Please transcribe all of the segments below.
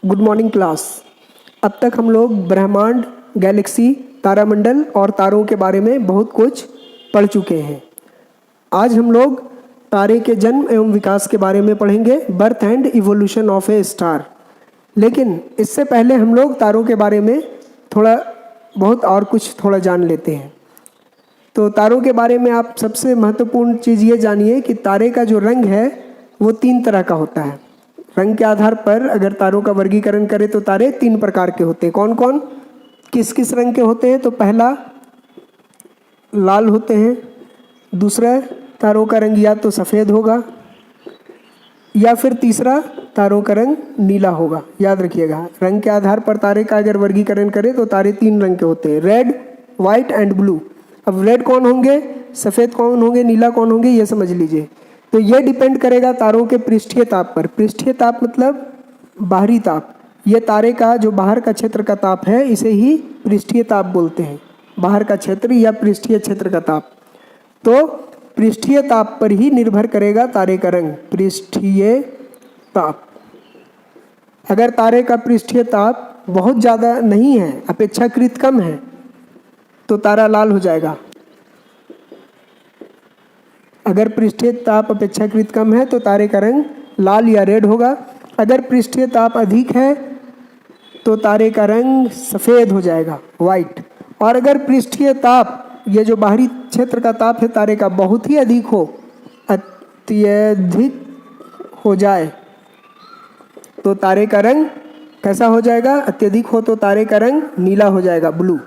Good morning class. अब तक हम लोग ब्रह्मांड, गैलेक्सी, तारामंडल और तारों के बारे में बहुत कुछ पढ़ चुके हैं। आज हम लोग तारे के जन्म एवं विकास के बारे में पढ़ेंगे, birth and evolution of A star. लेकिन इससे पहले हम लोग तारों के बारे में थोड़ा जान लेते हैं। तो तारों के बारे में आप सबसे महत्वपूर्ण चीज़ ये जानिए कि तारे का जो रंग है वो 3 तरह का होता है। रंग के आधार पर अगर तारों का वर्गीकरण करें तो तारे 3 प्रकार के होते हैं। कौन कौन, किस किस रंग के होते हैं? तो पहला लाल होते हैं, दूसरा तारों का रंग या तो सफ़ेद होगा या फिर तीसरा तारों का रंग नीला होगा। याद रखिएगा, रंग के आधार पर तारे का अगर वर्गीकरण करें तो तारे 3 रंग के होते हैं, रेड, वाइट एंड ब्लू। अब रेड कौन होंगे, सफ़ेद कौन होंगे, नीला कौन होंगे, ये समझ लीजिए। तो ये डिपेंड करेगा तारों के पृष्ठीय ताप पर। पृष्ठीय ताप मतलब बाहरी ताप। ये तारे का जो बाहर का क्षेत्र का ताप है इसे ही पृष्ठीय ताप बोलते हैं, बाहर का क्षेत्र या पृष्ठीय क्षेत्र का ताप। तो पृष्ठीय ताप पर ही निर्भर करेगा तारे का रंग। पृष्ठीय ताप, अगर तारे का पृष्ठीय ताप बहुत ज़्यादा नहीं है, अपेक्षाकृत कम है, तो तारा लाल हो जाएगा। अगर पृष्ठीय ताप अपेक्षाकृत कम है तो तारे का रंग लाल या रेड होगा। अगर पृष्ठीय ताप अधिक है तो तारे का रंग सफ़ेद हो जाएगा, वाइट। और अगर पृष्ठीय ताप, ये जो बाहरी क्षेत्र का ताप है तारे का, बहुत ही अधिक हो, अत्यधिक हो जाए तो तारे का रंग कैसा हो जाएगा? अत्यधिक हो तो तारे का रंग नीला हो जाएगा, ब्लू।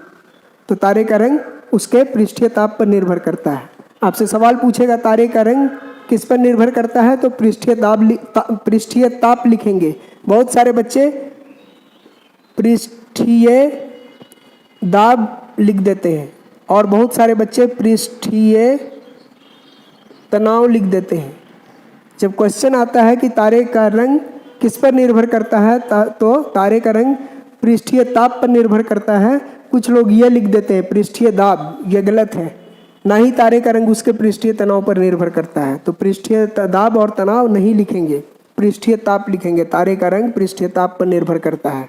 तो तारे का रंग उसके पृष्ठीय ताप पर निर्भर करता है। आपसे सवाल पूछेगा तारे का रंग किस पर निर्भर करता है, तो पृष्ठीय ताप लिखेंगे। बहुत सारे बच्चे पृष्ठीय दाब लिख देते हैं और बहुत सारे बच्चे पृष्ठीय तनाव लिख देते हैं। जब क्वेश्चन आता है कि तारे का रंग किस पर निर्भर करता है तो तारे का रंग पृष्ठीय ताप पर निर्भर करता है। कुछ लोग ये लिख देते हैं पृष्ठीय दाब, ये गलत है। ना ही तारे का रंग उसके पृष्ठीय तनाव पर निर्भर करता है। तो पृष्ठीय दाब और तनाव नहीं लिखेंगे, पृष्ठीय ताप लिखेंगे। तारे का रंग पृष्ठीय ताप पर निर्भर करता है।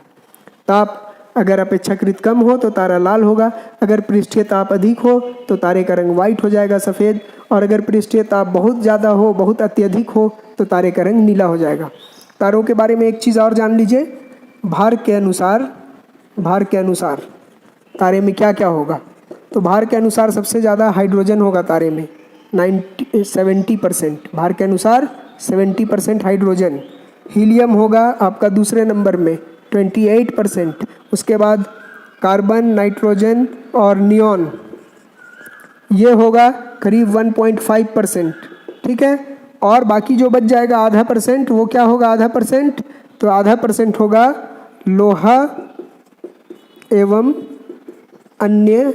ताप अगर अपेक्षाकृत कम हो तो तारा लाल होगा, अगर पृष्ठीय ताप अधिक हो तो तारे का रंग वाइट हो जाएगा, सफ़ेद। और अगर पृष्ठीय ताप बहुत ज़्यादा हो, बहुत अत्यधिक हो, तो तारे का रंग नीला हो जाएगा। तारों के बारे में एक चीज़ और जान लीजिए, भार के अनुसार तारे में क्या क्या होगा। तो भार के अनुसार सबसे ज़्यादा हाइड्रोजन होगा तारे में, 70%। भार के अनुसार 70% हाइड्रोजन। हीलियम होगा आपका दूसरे नंबर में 28%। उसके बाद कार्बन, नाइट्रोजन और नियॉन, ये होगा करीब 1.5%। ठीक है। और बाकी जो बच जाएगा आधा %, वो क्या होगा आधा %? तो आधा % होगा लोहा एवं अन्य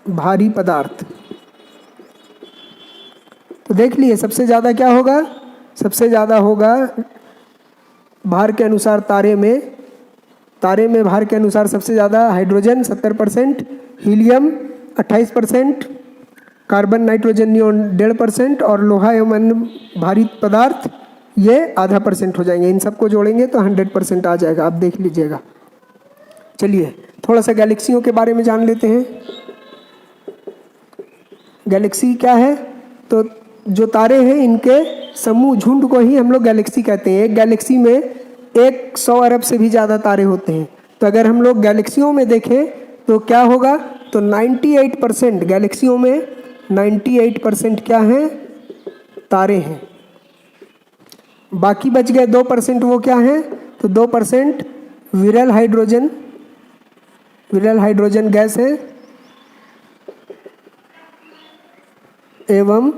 भारी पदार्थ। तो देख लिए सबसे ज़्यादा क्या होगा? सबसे ज़्यादा होगा भार के अनुसार तारे में भार के अनुसार सबसे ज़्यादा hydrogen 70%, helium 28%, carbon, nitrogen, neon 1.5% और लोहा एवं अन्य भारी पदार्थ ये आधा % हो जाएंगे। इन सबको जोड़ेंगे तो 100% आ जाएगा। आप देख लीजिएगा। चलिए थोड़ा सा गैलेक्सियों के बारे में जान लेते हैं। गैलेक्सी क्या है? तो जो तारे हैं इनके समूह, झुंड को ही हम लोग गैलेक्सी कहते हैं। एक गैलेक्सी में 100 अरब से भी ज़्यादा तारे होते हैं। तो अगर हम लोग गैलेक्सियों में देखें तो क्या होगा? तो 98% गैलेक्सियों में 98% क्या हैं? तारे हैं। बाकी बच गए 2%, वो क्या हैं? तो 2% विरल हाइड्रोजन गैस है एवं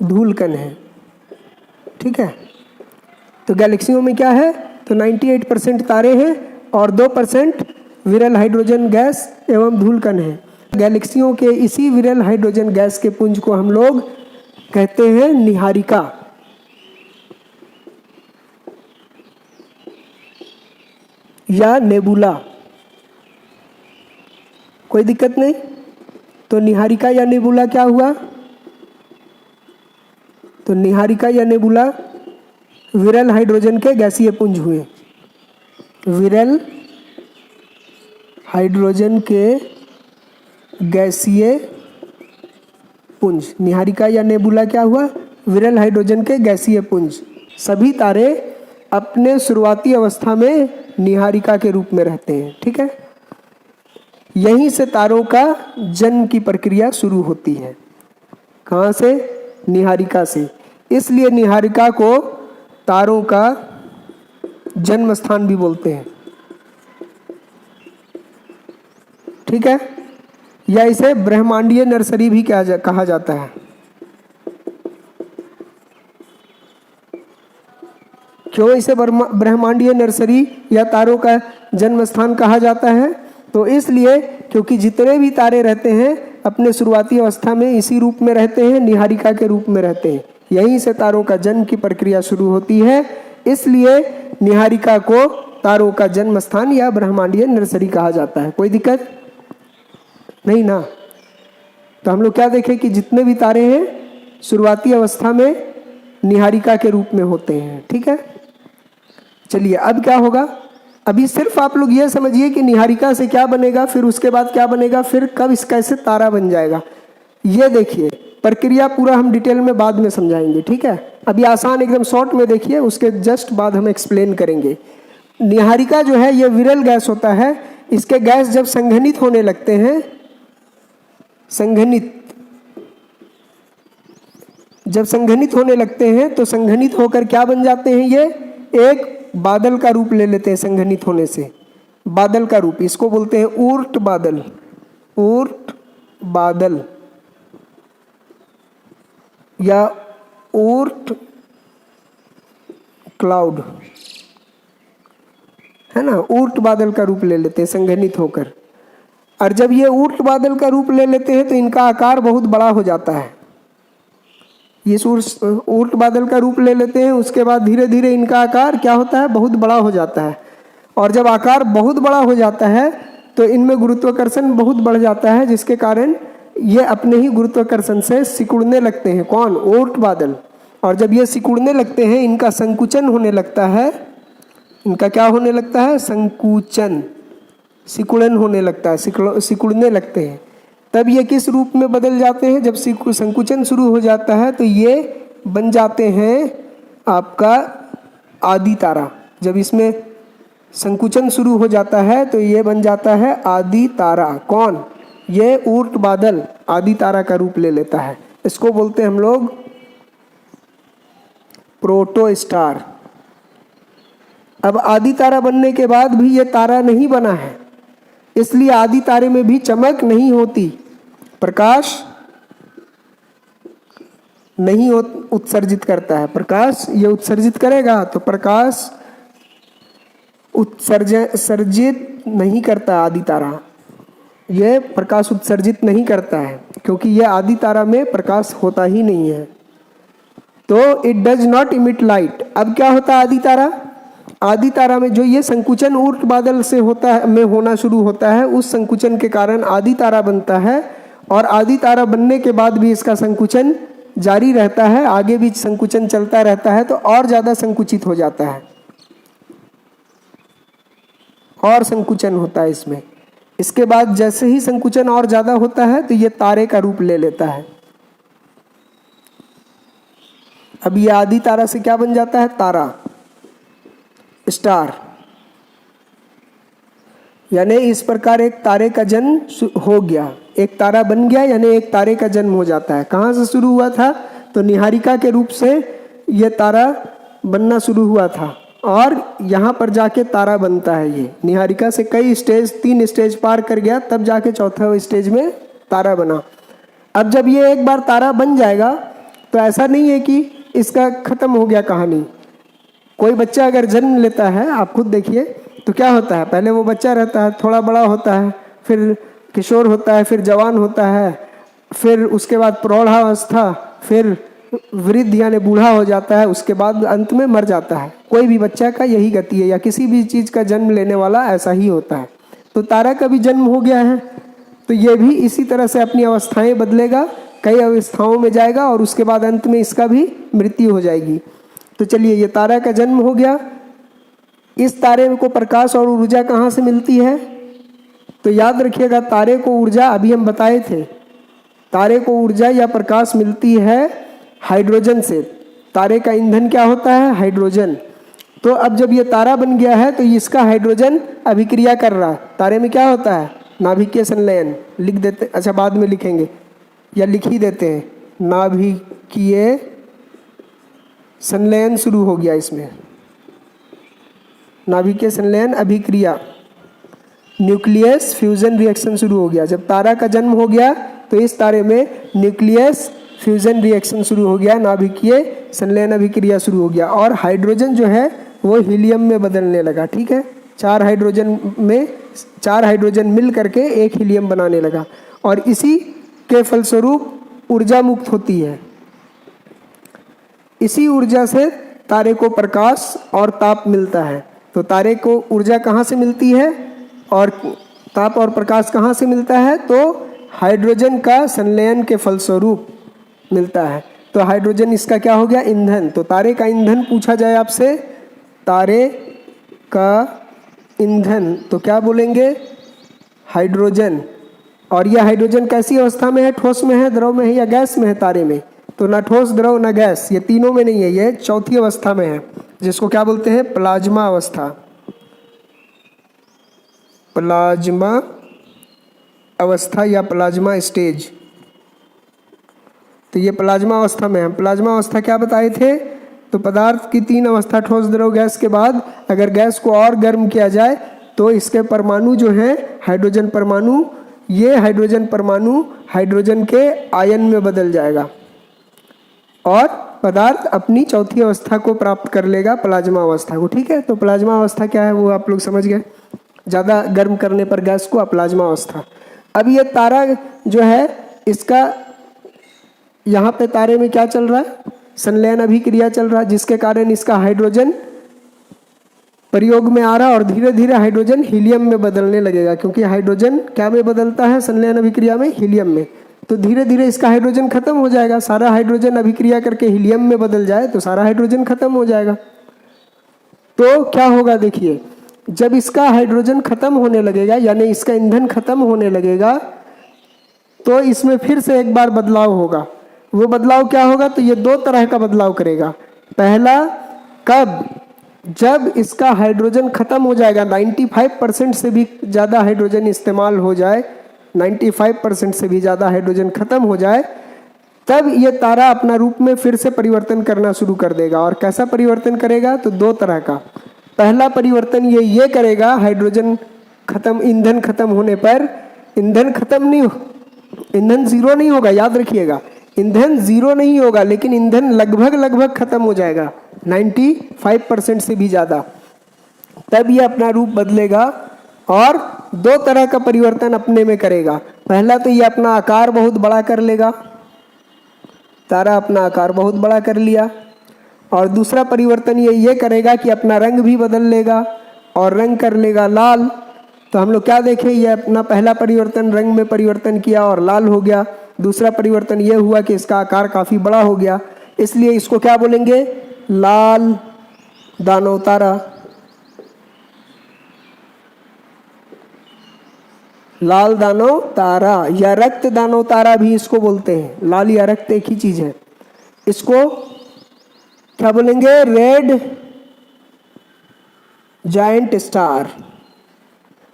धूलकण है। ठीक है। तो गैलेक्सियों में क्या है? तो 98% तारे हैं और 2% विरल हाइड्रोजन गैस एवं धूलकण है। गैलेक्सियों के इसी विरल हाइड्रोजन गैस के पुंज को हम लोग कहते हैं निहारिका या नेबुला। कोई दिक्कत नहीं। तो निहारिका या नेबुला क्या हुआ? तो निहारिका या नेबुला विरल हाइड्रोजन के गैसीय पुंज हुए। विरल हाइड्रोजन के गैसीय पुंज, निहारिका या नेबुला क्या हुआ? विरल हाइड्रोजन के गैसीय पुंज। सभी तारे अपने शुरुआती अवस्था में निहारिका के रूप में रहते हैं, ठीक है। यहीं से तारों का जन्म की प्रक्रिया शुरू होती है। कहाँ से? निहारिका से। इसलिए निहारिका को तारों का जन्म स्थान भी बोलते हैं, ठीक है। या इसे ब्रह्मांडीय नर्सरी भी कहा जाता है। क्यों इसे ब्रह्मांडीय नर्सरी या तारों का जन्म स्थान कहा जाता है? तो इसलिए क्योंकि जितने भी तारे रहते हैं अपने शुरुआती अवस्था में इसी रूप में रहते हैं, निहारिका के रूप में रहते हैं। यहीं से तारों का जन्म की प्रक्रिया शुरू होती है। इसलिए निहारिका को तारों का जन्म स्थान या ब्रह्मांडीय नर्सरी कहा जाता है। कोई दिक्कत नहीं ना? तो हम लोग क्या देखें कि जितने भी तारे हैं शुरुआती अवस्था में निहारिका के रूप में होते हैं, ठीक है। चलिए अब क्या होगा? अभी सिर्फ आप लोग ये समझिए कि निहारिका से क्या बनेगा, फिर उसके बाद क्या बनेगा, फिर कब इसका कैसे तारा बन जाएगा। ये देखिए प्रक्रिया पूरा हम डिटेल में बाद में समझाएंगे, ठीक है। अभी आसान एकदम शॉर्ट में देखिए, उसके जस्ट बाद हम एक्सप्लेन करेंगे। निहारिका जो है ये विरल गैस होता है। इसके गैस जब संघनित होने लगते हैं, जब संघनित होने लगते हैं तो संघनित होकर क्या बन जाते हैं? ये एक बादल का रूप ले लेते हैं। संघनित होने से बादल का रूप, इसको बोलते हैं ऊर्ट बादल। ऊर्ट बादल या ऊर्ट क्लाउड, है ना। ऊर्ट बादल का रूप ले लेते हैं संघनित होकर। और जब ये ऊर्ट बादल का रूप ले लेते हैं तो इनका आकार बहुत बड़ा हो जाता है। ये ऊर्ट बादल का रूप ले लेते हैं, उसके बाद धीरे धीरे इनका आकार क्या होता है? बहुत बड़ा हो जाता है। और जब आकार बहुत बड़ा हो जाता है तो इनमें गुरुत्वाकर्षण बहुत बढ़ जाता है, जिसके कारण ये अपने ही गुरुत्वाकर्षण से सिकुड़ने लगते हैं। कौन? ऊर्ट बादल। और जब ये सिकुड़ने लगते हैं, इनका संकुचन होने लगता है। इनका क्या होने लगता है? संकुचन, सिकुड़न होने लगता है, सिकुड़ने लगते हैं। तब ये किस रूप में बदल जाते हैं? जब संकुचन शुरू हो जाता है तो ये बन जाते हैं आपका आदि तारा। जब इसमें संकुचन शुरू हो जाता है तो ये बन जाता है आदि तारा। कौन? ये ऊर्ट बादल आदि तारा का रूप ले लेता है। इसको बोलते हैं हम लोग प्रोटो स्टार। अब आदि तारा बनने के बाद भी ये तारा नहीं बना है, इसलिए आदि तारे में भी चमक नहीं होती, प्रकाश नहीं उत्सर्जित करता है। प्रकाश ये उत्सर्जित करेगा तो प्रकाश उत्सर्जित नहीं करता। आदि तारा ये प्रकाश उत्सर्जित नहीं करता है, क्योंकि ये आदि तारा में प्रकाश होता ही नहीं है, तो it does not emit light. अब क्या होता है आदि तारा? आदि तारा में जो ये संकुचन ऊर्ट बादल से होता है, में होना शुरू होता है, उस संकुचन के कारण आदि तारा बनता है। और आदि तारा बनने के बाद भी इसका संकुचन जारी रहता है, आगे भी संकुचन चलता रहता है, तो और ज़्यादा संकुचित हो जाता है, और संकुचन होता है इसमें। इसके बाद जैसे ही संकुचन और ज़्यादा होता है तो ये तारे का रूप ले लेता है। अब ये आदि तारा से क्या बन जाता है? तारा, स्टार। यानी इस प्रकार एक तारे का जन्म हो गया, एक तारा बन गया, यानी एक तारे का जन्म हो जाता है। कहाँ से शुरू हुआ था? तो निहारिका के रूप से ये तारा बनना शुरू हुआ था, और यहाँ पर जाके तारा बनता है। ये निहारिका से कई स्टेज, 3 स्टेज पार कर गया, तब जाके चौथा स्टेज में तारा बना। अब जब ये एक बार तारा बन जाएगा तो ऐसा नहीं है कि इसका खत्म हो गया कहानी। कोई बच्चा अगर जन्म लेता है, आप खुद देखिए, तो क्या होता है? पहले वो बच्चा रहता है, थोड़ा बड़ा होता है, फिर किशोर होता है, फिर जवान होता है, फिर उसके बाद प्रौढ़ावस्था, फिर वृद्ध यानी बूढ़ा हो जाता है, उसके बाद अंत में मर जाता है। कोई भी बच्चा का यही गति है, या किसी भी चीज़ का जन्म लेने वाला ऐसा ही होता है। तो तारा का भी जन्म हो गया है, तो ये भी इसी तरह से अपनी अवस्थाएं बदलेगा, कई अवस्थाओं में जाएगा, और उसके बाद अंत में इसका भी मृत्यु हो जाएगी। तो चलिए, ये तारा का जन्म हो गया। इस तारे को प्रकाश और ऊर्जा कहाँ से मिलती है? तो याद रखिएगा, तारे को ऊर्जा अभी हम बताए थे, तारे को ऊर्जा या प्रकाश मिलती है हाइड्रोजन से। तारे का ईंधन क्या होता है? हाइड्रोजन। तो अब जब ये तारा बन गया है तो इसका हाइड्रोजन अभिक्रिया कर रहा है। तारे में क्या होता है? नाभिकीय संलयन। लिख देते, अच्छा बाद में लिखेंगे या लिख ही देते हैं, नाभिकीय संलयन शुरू हो गया इसमें, नाभिकीय संलयन अभिक्रिया, न्यूक्लियस फ्यूजन रिएक्शन शुरू हो गया। जब तारा का जन्म हो गया तो इस तारे में न्यूक्लियस फ्यूजन रिएक्शन शुरू हो गया, नाभिकीय संलयन अभिक्रिया शुरू हो गया, और हाइड्रोजन जो है वो हीलियम में बदलने लगा। ठीक है, चार हाइड्रोजन मिल करके एक हीलियम बनाने लगा, और इसी के फलस्वरूप ऊर्जा मुक्त होती है। इसी ऊर्जा से तारे को प्रकाश और ताप मिलता है। तो तारे को ऊर्जा कहाँ से मिलती है और ताप और प्रकाश कहाँ से मिलता है? तो हाइड्रोजन का संलयन के फलस्वरूप मिलता है। तो हाइड्रोजन इसका क्या हो गया? ईंधन। तो तारे का ईंधन पूछा जाए आपसे, तारे का ईंधन, तो क्या बोलेंगे? हाइड्रोजन। और यह हाइड्रोजन कैसी अवस्था में है? ठोस में है, द्रव में है, या गैस में है? तारे में तो ना ठोस, द्रव, ना गैस, ये तीनों में नहीं है, ये चौथी अवस्था में है, जिसको क्या बोलते हैं? प्लाज्मा अवस्था। प्लाज्मा अवस्था या प्लाज्मा स्टेज। तो ये प्लाज्मा अवस्था में है। प्लाज्मा अवस्था क्या बताए थे? तो पदार्थ की तीन अवस्था, ठोस, द्रव, गैस के बाद अगर गैस को और गर्म किया जाए तो इसके परमाणु जो हैं हाइड्रोजन परमाणु, ये हाइड्रोजन परमाणु हाइड्रोजन के आयन में बदल जाएगा और पदार्थ अपनी चौथी अवस्था को प्राप्त कर लेगा, प्लाज्मा अवस्था को। ठीक है, तो प्लाज्मा अवस्था क्या है वो आप लोग समझ गए, ज़्यादा गर्म करने पर गैस को प्लाज्मा अवस्था। अब ये तारा जो है, इसका यहाँ पे तारे में क्या चल रहा है? संलयन अभिक्रिया चल रहा है, जिसके कारण इसका हाइड्रोजन प्रयोग में आ रहा है और धीरे धीरे हाइड्रोजन हीलियम में बदलने लगेगा, क्योंकि हाइड्रोजन क्या में बदलता है? संलयन अभिक्रिया में, हीलियम में। तो धीरे धीरे इसका हाइड्रोजन खत्म हो जाएगा। सारा हाइड्रोजन अभिक्रिया करके हीलियम में बदल जाए तो सारा हाइड्रोजन खत्म हो जाएगा। तो क्या होगा देखिए, जब इसका हाइड्रोजन खत्म होने लगेगा, यानी इसका ईंधन खत्म होने लगेगा, तो इसमें फिर से एक बार बदलाव होगा। वो बदलाव क्या होगा? तो ये दो तरह का बदलाव करेगा। पहला कब? जब इसका हाइड्रोजन खत्म हो जाएगा, 95% से भी ज़्यादा हाइड्रोजन इस्तेमाल हो जाए, 95% से भी ज़्यादा हाइड्रोजन खत्म हो जाए, तब ये तारा अपना रूप में फिर से परिवर्तन करना शुरू कर देगा। और कैसा परिवर्तन करेगा? तो दो तरह का। पहला परिवर्तन ये करेगा, हाइड्रोजन खत्म, ईंधन खत्म होने पर, ईंधन खत्म नहीं, ईंधन जीरो नहीं होगा, याद रखिएगा, ईंधन जीरो नहीं होगा, लेकिन ईंधन लगभग खत्म हो जाएगा, 95% से भी ज़्यादा। तब ये अपना रूप बदलेगा और दो तरह का परिवर्तन अपने में करेगा। पहला तो ये अपना आकार बहुत बड़ा कर लेगा, तारा अपना आकार बहुत बड़ा कर लिया। और दूसरा परिवर्तन ये करेगा कि अपना रंग भी बदल लेगा और रंग कर लेगा लाल। तो हम लोग क्या देखें, ये अपना पहला परिवर्तन रंग में परिवर्तन किया और लाल हो गया। दूसरा परिवर्तन ये हुआ कि इसका आकार काफ़ी बड़ा हो गया, इसलिए इसको क्या बोलेंगे? लाल दानव तारा। लाल दानव तारा या रक्त दानव तारा भी इसको बोलते हैं। लाल या रक्त एक ही चीज है। इसको क्या बोलेंगे? Red giant star.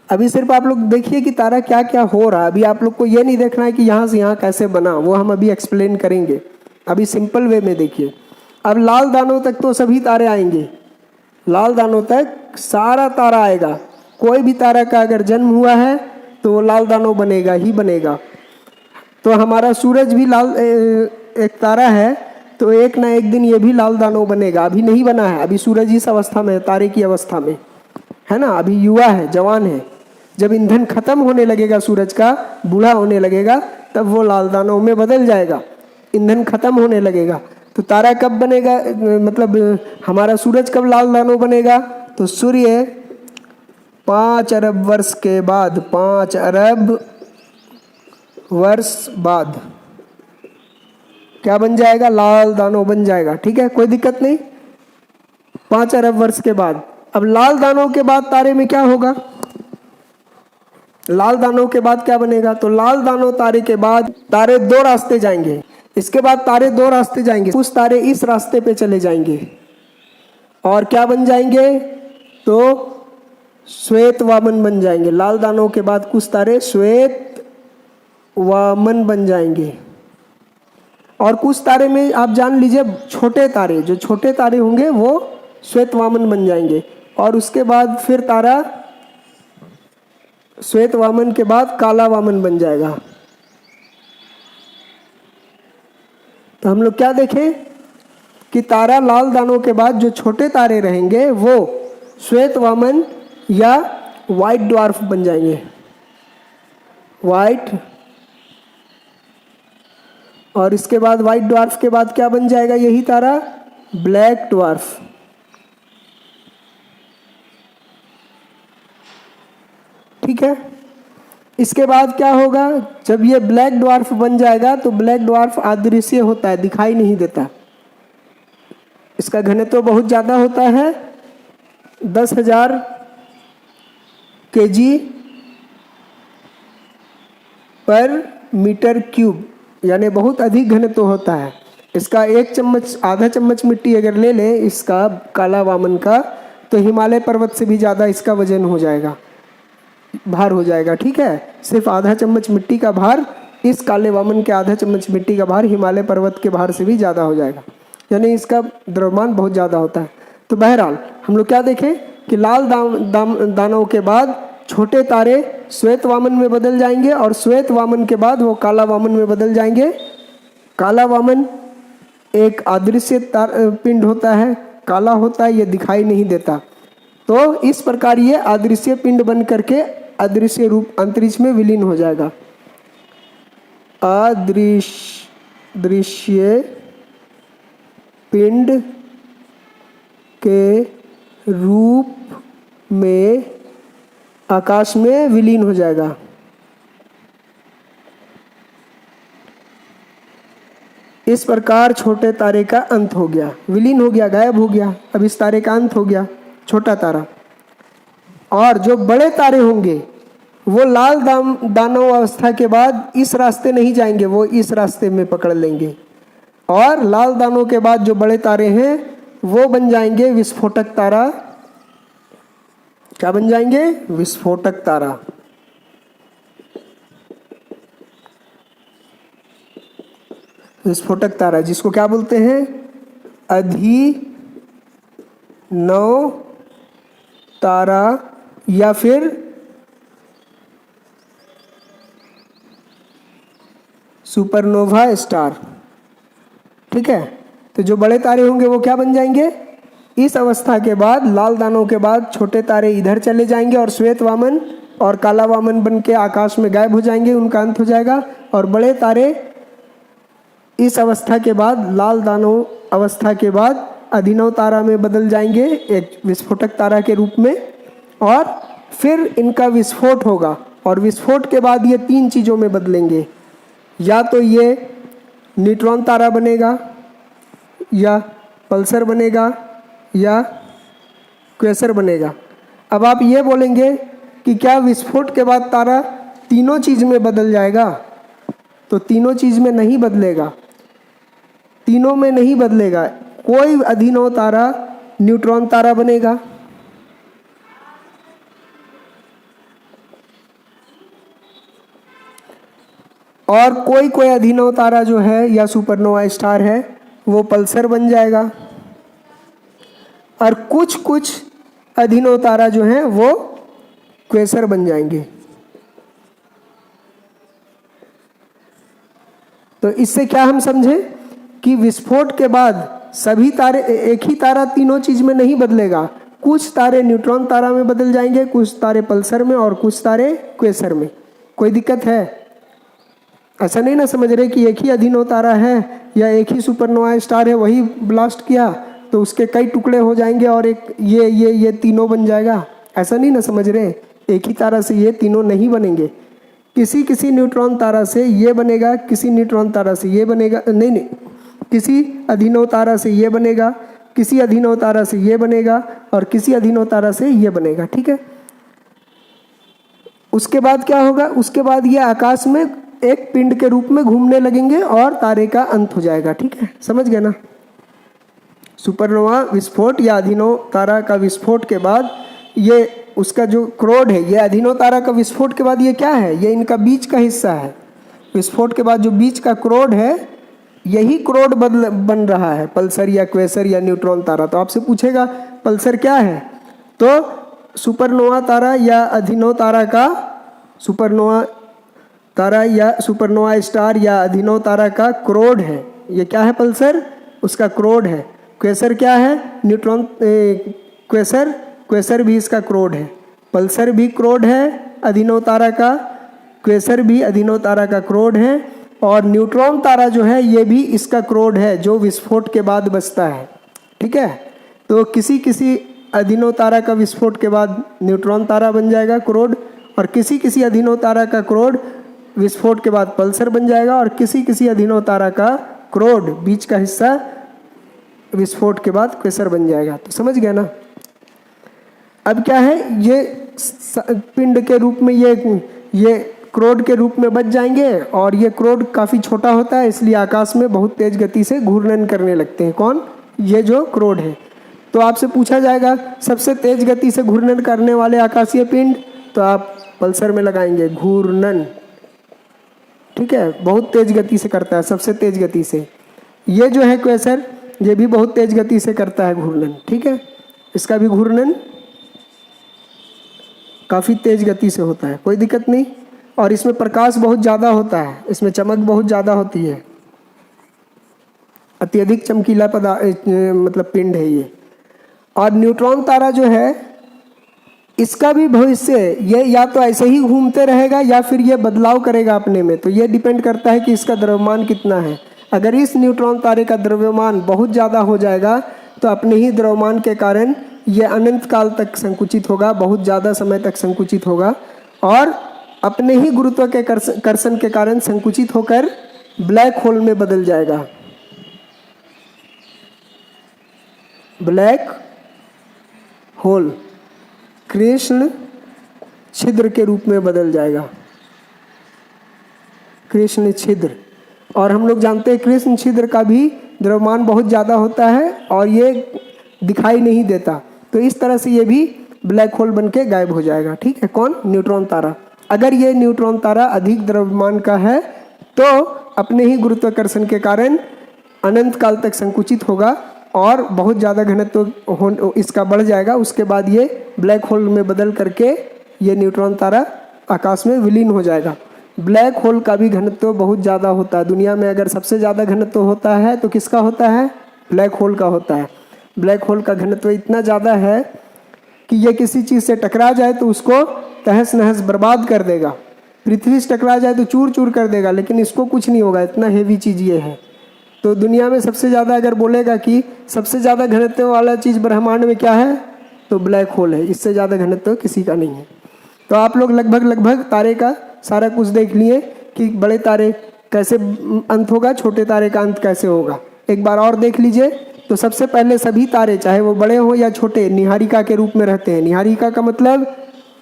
अभी सिर्फ आप लोग देखिए कि तारा क्या क्या हो रहा है। अभी आप लोग को ये नहीं देखना है कि यहाँ से यहाँ कैसे बना, वो हम अभी एक्सप्लेन करेंगे। अभी सिंपल वे में देखिए। अब लाल दानों तक तो सभी तारे आएंगे, लाल दानों तक सारा तारा आएगा। कोई भी तारा का अगर जन्म हुआ है तो वो लाल दानव बनेगा ही बनेगा। तो हमारा सूरज भी लाल एक तारा है, तो एक ना एक दिन ये भी लाल दानव बनेगा। अभी नहीं बना है, अभी सूरज इस अवस्था में है, तारे की अवस्था में है ना, अभी युवा है, जवान है। जब ईंधन खत्म होने लगेगा सूरज का, बूढ़ा होने लगेगा, तब वो लाल दानव में बदल जाएगा। ईंधन खत्म होने लगेगा तो तारा कब बनेगा, मतलब हमारा सूरज कब लाल दानव बनेगा? तो सूर्य 5 अरब वर्ष के बाद, 5 अरब वर्ष बाद क्या बन जाएगा? लाल दानव बन जाएगा। ठीक है, कोई दिक्कत नहीं। 5 अरब वर्ष के बाद। अब लाल दानों के बाद तारे में क्या होगा, लाल दानों के बाद क्या बनेगा, तो लाल दानों तारे के बाद तारे 2 रास्ते जाएंगे, इसके बाद तारे 2 रास्ते जाएंगे, कुछ तारे इस रास्ते पे चले जाएंगे और क्या बन जाएंगे, तो श्वेत वामन बन जाएंगे। लाल दानों के बाद कुछ तारे श्वेत वामन बन जाएंगे। और कुछ तारे में आप जान लीजिए छोटे तारे, जो छोटे तारे होंगे वो श्वेत वामन बन जाएंगे। और उसके बाद फिर तारा श्वेत वामन के बाद काला वामन बन जाएगा। तो हम लोग क्या देखें कि तारा लाल दानों के बाद जो छोटे तारे रहेंगे वो श्वेत वामन या व्हाइट ड्वार्फ बन जाएंगे, व्हाइट। और इसके बाद व्हाइट ड्वार्फ के बाद क्या बन जाएगा यही तारा, ब्लैक ड्वार्फ। ठीक है, इसके बाद क्या होगा, जब ये ब्लैक ड्वार्फ बन जाएगा तो ब्लैक ड्वार्फ अदृश्य होता है, दिखाई नहीं देता। इसका घनत्व बहुत ज़्यादा होता है, 10,000 kg पर मीटर क्यूब, यानी बहुत अधिक घनत्व होता है। इसका 1 चम्मच, आधा चम्मच मिट्टी अगर ले लें इसका काला वामन का, तो हिमालय पर्वत से भी ज़्यादा इसका वजन हो जाएगा, भार हो जाएगा। ठीक है, सिर्फ आधा चम्मच मिट्टी का भार, इस काले वामन के आधा चम्मच मिट्टी का भार हिमालय पर्वत के भार से भी ज़्यादा हो जाएगा, यानी इसका द्रव्यमान बहुत ज़्यादा होता है। तो बहरहाल हम लोग क्या देखें कि लाल दानों के बाद छोटे तारे श्वेत वामन में बदल जाएंगे और श्वेत वामन के बाद वो काला वामन में बदल जाएंगे। काला वामन एक अदृश्य पिंड होता है, काला होता है, ये दिखाई नहीं देता। तो इस प्रकार ये अदृश्य पिंड बन करके अदृश्य रूप अंतरिक्ष में विलीन हो जाएगा। अदृश्य पिंड के रूप में आकाश में विलीन हो जाएगा। इस प्रकार छोटे तारे का अंत हो गया, विलीन हो गया, गायब हो गया। अब इस तारे का अंत हो गया, छोटा तारा। और जो बड़े तारे होंगे वो लाल दानव अवस्था के बाद इस रास्ते नहीं जाएंगे, वो इस रास्ते में पकड़ लेंगे। और लाल दानों के बाद जो बड़े तारे हैं वो बन जाएंगे विस्फोटक तारा। क्या बन जाएंगे, विस्फोटक तारा। विस्फोटक तारा जिसको क्या बोलते हैं, अधिनव तारा या फिर सुपरनोवा स्टार। ठीक है, तो जो बड़े तारे होंगे वो क्या बन जाएंगे, इस अवस्था के बाद लाल दानों के बाद छोटे तारे इधर चले जाएंगे और श्वेत वामन और काला वामन बन के आकाश में गायब हो जाएंगे, उनका अंत हो जाएगा। और बड़े तारे इस अवस्था के बाद लाल दानव अवस्था के बाद अधिनव तारा में बदल जाएंगे, एक विस्फोटक तारा के रूप में। और फिर इनका विस्फोट होगा और विस्फोट के बाद ये 3 चीज़ों में बदलेंगे, या तो ये न्यूट्रॉन तारा बनेगा, या पल्सर बनेगा, या क्वेसर बनेगा। अब आप ये बोलेंगे कि क्या विस्फोट के बाद तारा तीनों चीज़ में बदल जाएगा, तो तीनों चीज़ में नहीं बदलेगा, तीनों में नहीं बदलेगा। कोई अधिनव तारा न्यूट्रॉन तारा बनेगा, और कोई अधिनव तारा जो है या सुपरनोवा स्टार है वो पल्सर बन जाएगा, और कुछ अधिनव तारा जो है वो क्वेसर बन जाएंगे। तो इससे क्या हम समझे कि विस्फोट के बाद सभी तारे, एक ही तारा तीनों चीज में नहीं बदलेगा, कुछ तारे न्यूट्रॉन तारा में बदल जाएंगे, कुछ तारे पल्सर में और कुछ तारे क्वेसर में। कोई दिक्कत है? ऐसा नहीं ना समझ रहे कि एक ही अधिनव तारा है या एक ही सुपरनोवा स्टार है, वही ब्लास्ट किया तो उसके कई टुकड़े हो जाएंगे और एक ये तीनों बन जाएगा। ऐसा नहीं ना समझ रहे, एक ही तारा से ये तीनों नहीं बनेंगे। किसी न्यूट्रॉन तारा से ये बनेगा, किसी न्यूट्रॉन तारा से ये बनेगा, नहीं, किसी अधिनव तारा से ये बनेगा, किसी अभिनव तारा से ये बनेगा और किसी अभिनव तारा से ये बनेगा, ठीक है। उसके बाद क्या होगा, उसके बाद ये आकाश में एक पिंड के रूप में घूमने लगेंगे और तारे का अंत हो जाएगा, ठीक है, समझ गए ना। सुपरनोवा विस्फोट या अभिनव तारा का विस्फोट के बाद ये उसका जो क्रोड है, ये अभिनव तारा का विस्फोट के बाद ये क्या है, ये इनका बीच का हिस्सा है। विस्फोट के बाद जो बीच का क्रोड है, यही क्रोड बन रहा है, पल्सर या क्वेसर या न्यूट्रॉन तारा। तो आपसे पूछेगा पल्सर क्या है, तो सुपरनोवा तारा या अभिनव तारा का, सुपरनोवा तारा या सुपरनोवा स्टार या अभिनव तारा का क्रोड है। ये क्या है, पल्सर, उसका क्रोड है। क्वेसर क्या है, न्यूट्रॉन क्वेसर, क्वेसर भी इसका क्रोड है। पल्सर भी क्रोड है अभिनव तारा का, क्वेसर भी अभिनव तारा का क्रोड है, और न्यूट्रॉन तारा जो है ये भी इसका क्रोड है जो विस्फोट के बाद बचता है, ठीक है। तो किसी किसी अभिनव तारा का विस्फोट के बाद न्यूट्रॉन तारा बन जाएगा क्रोड, और किसी किसी अभिनव तारा का क्रोड विस्फोट के बाद पल्सर बन जाएगा, और किसी किसी अभिनव तारा का क्रोड बीच का हिस्सा विस्फोट के बाद क्वेसर बन जाएगा। तो समझ गया ना। अब क्या है, ये पिंड के रूप में ये क्रोड के रूप में बच जाएंगे, और ये क्रोड काफ़ी छोटा होता है, इसलिए आकाश में बहुत तेज गति से घूर्णन करने लगते हैं। कौन, ये जो क्रोड है। तो आपसे पूछा जाएगा सबसे तेज गति से घूर्णन करने वाले आकाशीय पिंड, तो आप पल्सर में लगाएंगे घूर्णन, ठीक है, बहुत तेज गति से करता है, सबसे तेज गति से। ये जो है क्वेसर, ये भी बहुत तेज गति से करता है घूर्णन, ठीक है, इसका भी घूर्णन काफ़ी तेज गति से होता है, कोई दिक्कत नहीं। और इसमें प्रकाश बहुत ज़्यादा होता है, इसमें चमक बहुत ज़्यादा होती है, अत्यधिक चमकीला मतलब पिंड है ये। और न्यूट्रॉन तारा जो है, इसका भी भविष्य, ये या तो ऐसे ही घूमते रहेगा या फिर ये बदलाव करेगा अपने में। तो ये डिपेंड करता है कि इसका द्रव्यमान कितना है। अगर इस न्यूट्रॉन तारे का द्रव्यमान बहुत ज़्यादा हो जाएगा तो अपने ही द्रव्यमान के कारण ये अनंत काल तक संकुचित होगा, बहुत ज़्यादा समय तक संकुचित होगा, और अपने ही गुरुत्व के कर्षण के कारण संकुचित होकर ब्लैक होल में बदल जाएगा। ब्लैक होल कृष्ण छिद्र के रूप में बदल जाएगा, कृष्ण छिद्र। और हम लोग जानते हैं कृष्ण छिद्र का भी द्रव्यमान बहुत ज़्यादा होता है और ये दिखाई नहीं देता। तो इस तरह से ये भी ब्लैक होल बन के गायब हो जाएगा, ठीक है। कौन, न्यूट्रॉन तारा। अगर ये न्यूट्रॉन तारा अधिक द्रव्यमान का है तो अपने ही गुरुत्वाकर्षण के कारण अनंत काल तक संकुचित होगा और बहुत ज़्यादा घनत्व इसका बढ़ जाएगा। उसके बाद ये ब्लैक होल में बदल करके ये न्यूट्रॉन तारा आकाश में विलीन हो जाएगा। ब्लैक होल का भी घनत्व बहुत ज़्यादा होता है। दुनिया में अगर सबसे ज़्यादा घनत्व होता है तो किसका होता है, ब्लैक होल का होता है। ब्लैक होल का घनत्व इतना ज़्यादा है कि ये किसी चीज़ से टकरा जाए तो उसको तहस नहस बर्बाद कर देगा। पृथ्वी से टकरा जाए तो चूर चूर कर देगा, लेकिन इसको कुछ नहीं होगा, इतना हेवी चीज़ ये है। तो दुनिया में सबसे ज़्यादा अगर बोलेगा कि सबसे ज़्यादा घनत्व वाला चीज़ ब्रह्मांड में क्या है, तो ब्लैक होल है। इससे ज़्यादा घनत्व किसी का नहीं है। तो आप लोग लगभग तारे का सारा कुछ देख लिए कि बड़े तारे कैसे अंत होगा, छोटे तारे का अंत कैसे होगा। एक बार और देख लीजिए। तो सबसे पहले सभी तारे, चाहे वो बड़े हो या छोटे, निहारिका के रूप में रहते हैं। निहारिका का मतलब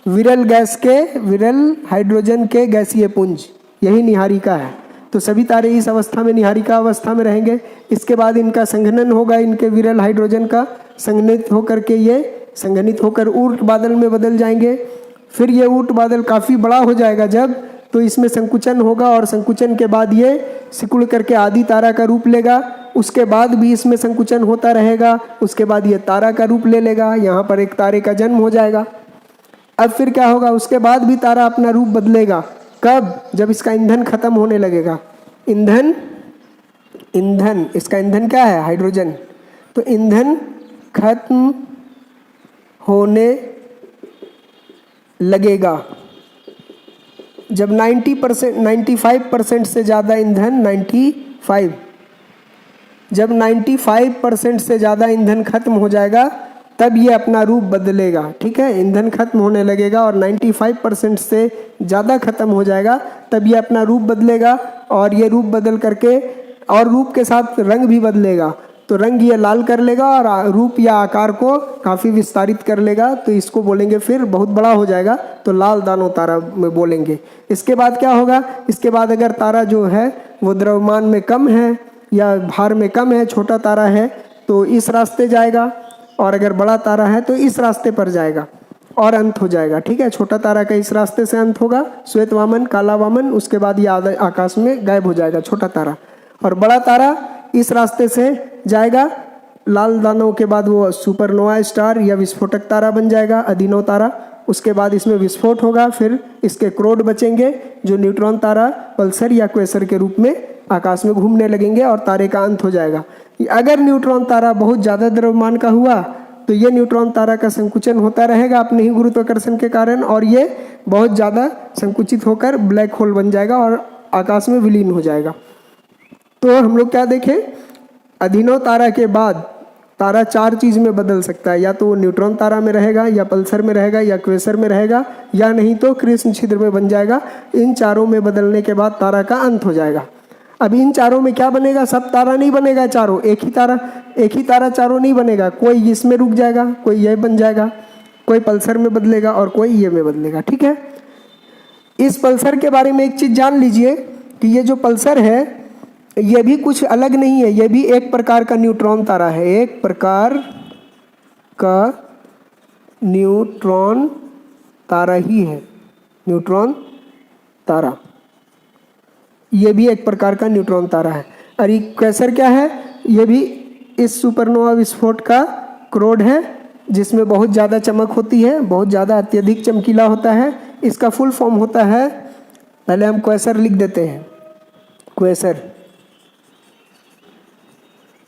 विरल गैस के, विरल हाइड्रोजन के गैसीय पुंज, यही निहारिका है। तो सभी तारे इस अवस्था में, निहारिका अवस्था में रहेंगे। इसके बाद इनका संघनन होगा, इनके विरल हाइड्रोजन का संघनित होकर के ये संघनित होकर ऊर्ट बादल में बदल जाएंगे। फिर ये ऊर्ट बादल काफ़ी बड़ा हो जाएगा जब, तो इसमें संकुचन होगा और संकुचन के बाद ये सिकुड़ करके आदि तारा का रूप लेगा। उसके बाद भी इसमें संकुचन होता रहेगा, उसके बाद ये तारा का रूप ले लेगा। यहाँ पर एक तारे का जन्म हो जाएगा। अब फिर क्या होगा, उसके बाद भी तारा अपना रूप बदलेगा। कब, जब इसका ईंधन खत्म होने लगेगा। ईंधन, इसका ईंधन क्या है, हाइड्रोजन। तो ईंधन खत्म होने लगेगा जब 95% से ज़्यादा ईंधन, 95, जब 95% से ज़्यादा ईंधन खत्म हो जाएगा तब ये अपना रूप बदलेगा, ठीक है। ईंधन खत्म होने लगेगा और 95% से ज़्यादा खत्म हो जाएगा तब ये अपना रूप बदलेगा, और ये रूप बदल करके और रूप के साथ रंग भी बदलेगा। तो रंग ये लाल कर लेगा और रूप या आकार को काफ़ी विस्तारित कर लेगा, तो इसको बोलेंगे फिर बहुत बड़ा हो जाएगा तो लाल दानव तारा में बोलेंगे। इसके बाद क्या होगा, इसके बाद अगर तारा जो है वो द्रव्यमान में कम है या भार में कम है, छोटा तारा है तो इस रास्ते जाएगा, और अगर बड़ा तारा है तो इस रास्ते पर जाएगा और अंत हो जाएगा। ठीक है, छोटा तारा का इस रास्ते से अंत होगा, श्वेत वामन, काला वामन, उसके बाद ये आकाश में गायब हो जाएगा छोटा तारा। और बड़ा तारा इस रास्ते से जाएगा, लाल दानव के बाद वो सुपरनोवा स्टार या विस्फोटक तारा बन जाएगा, अभिनव तारा। उसके बाद इसमें विस्फोट होगा, फिर इसके क्रोड बचेंगे जो न्यूट्रॉन तारा, पल्सर या क्वेसर के रूप में आकाश में घूमने लगेंगे और तारे का अंत हो जाएगा। अगर न्यूट्रॉन तारा बहुत ज़्यादा द्रव्यमान का हुआ तो ये न्यूट्रॉन तारा का संकुचन होता रहेगा अपने ही गुरुत्वाकर्षण के कारण, और ये बहुत ज़्यादा संकुचित होकर ब्लैक होल बन जाएगा और आकाश में विलीन हो जाएगा। तो हम लोग क्या देखें, अभिनव तारा के बाद तारा 4 चीज़ में बदल सकता है, या तो वो न्यूट्रॉन तारा में रहेगा, या पल्सर में रहेगा, या क्वेसर में रहेगा, या नहीं तो कृष्ण छिद्र में बन जाएगा। इन चारों में बदलने के बाद तारा का अंत हो जाएगा। अब इन चारों में क्या बनेगा, सब तारा नहीं बनेगा, चारों एक ही तारा चारों नहीं बनेगा, कोई इसमें रुक जाएगा, कोई ये बन जाएगा, कोई पल्सर में बदलेगा और कोई ये में बदलेगा। ठीक है, इस पल्सर के बारे में एक चीज़ जान लीजिए कि ये जो पल्सर है ये भी कुछ अलग नहीं है, ये भी एक प्रकार का न्यूट्रॉन तारा है, एक प्रकार का न्यूट्रॉन तारा ही है, न्यूट्रॉन तारा, ये भी एक प्रकार का न्यूट्रॉन तारा है। और ये क्वेसर क्या है, ये भी इस सुपरनोवा विस्फोट का क्रोड है जिसमें बहुत ज़्यादा चमक होती है, बहुत ज़्यादा अत्यधिक चमकीला होता है। इसका फुल फॉर्म होता है, पहले हम क्वेसर लिख देते हैं, क्वेसर,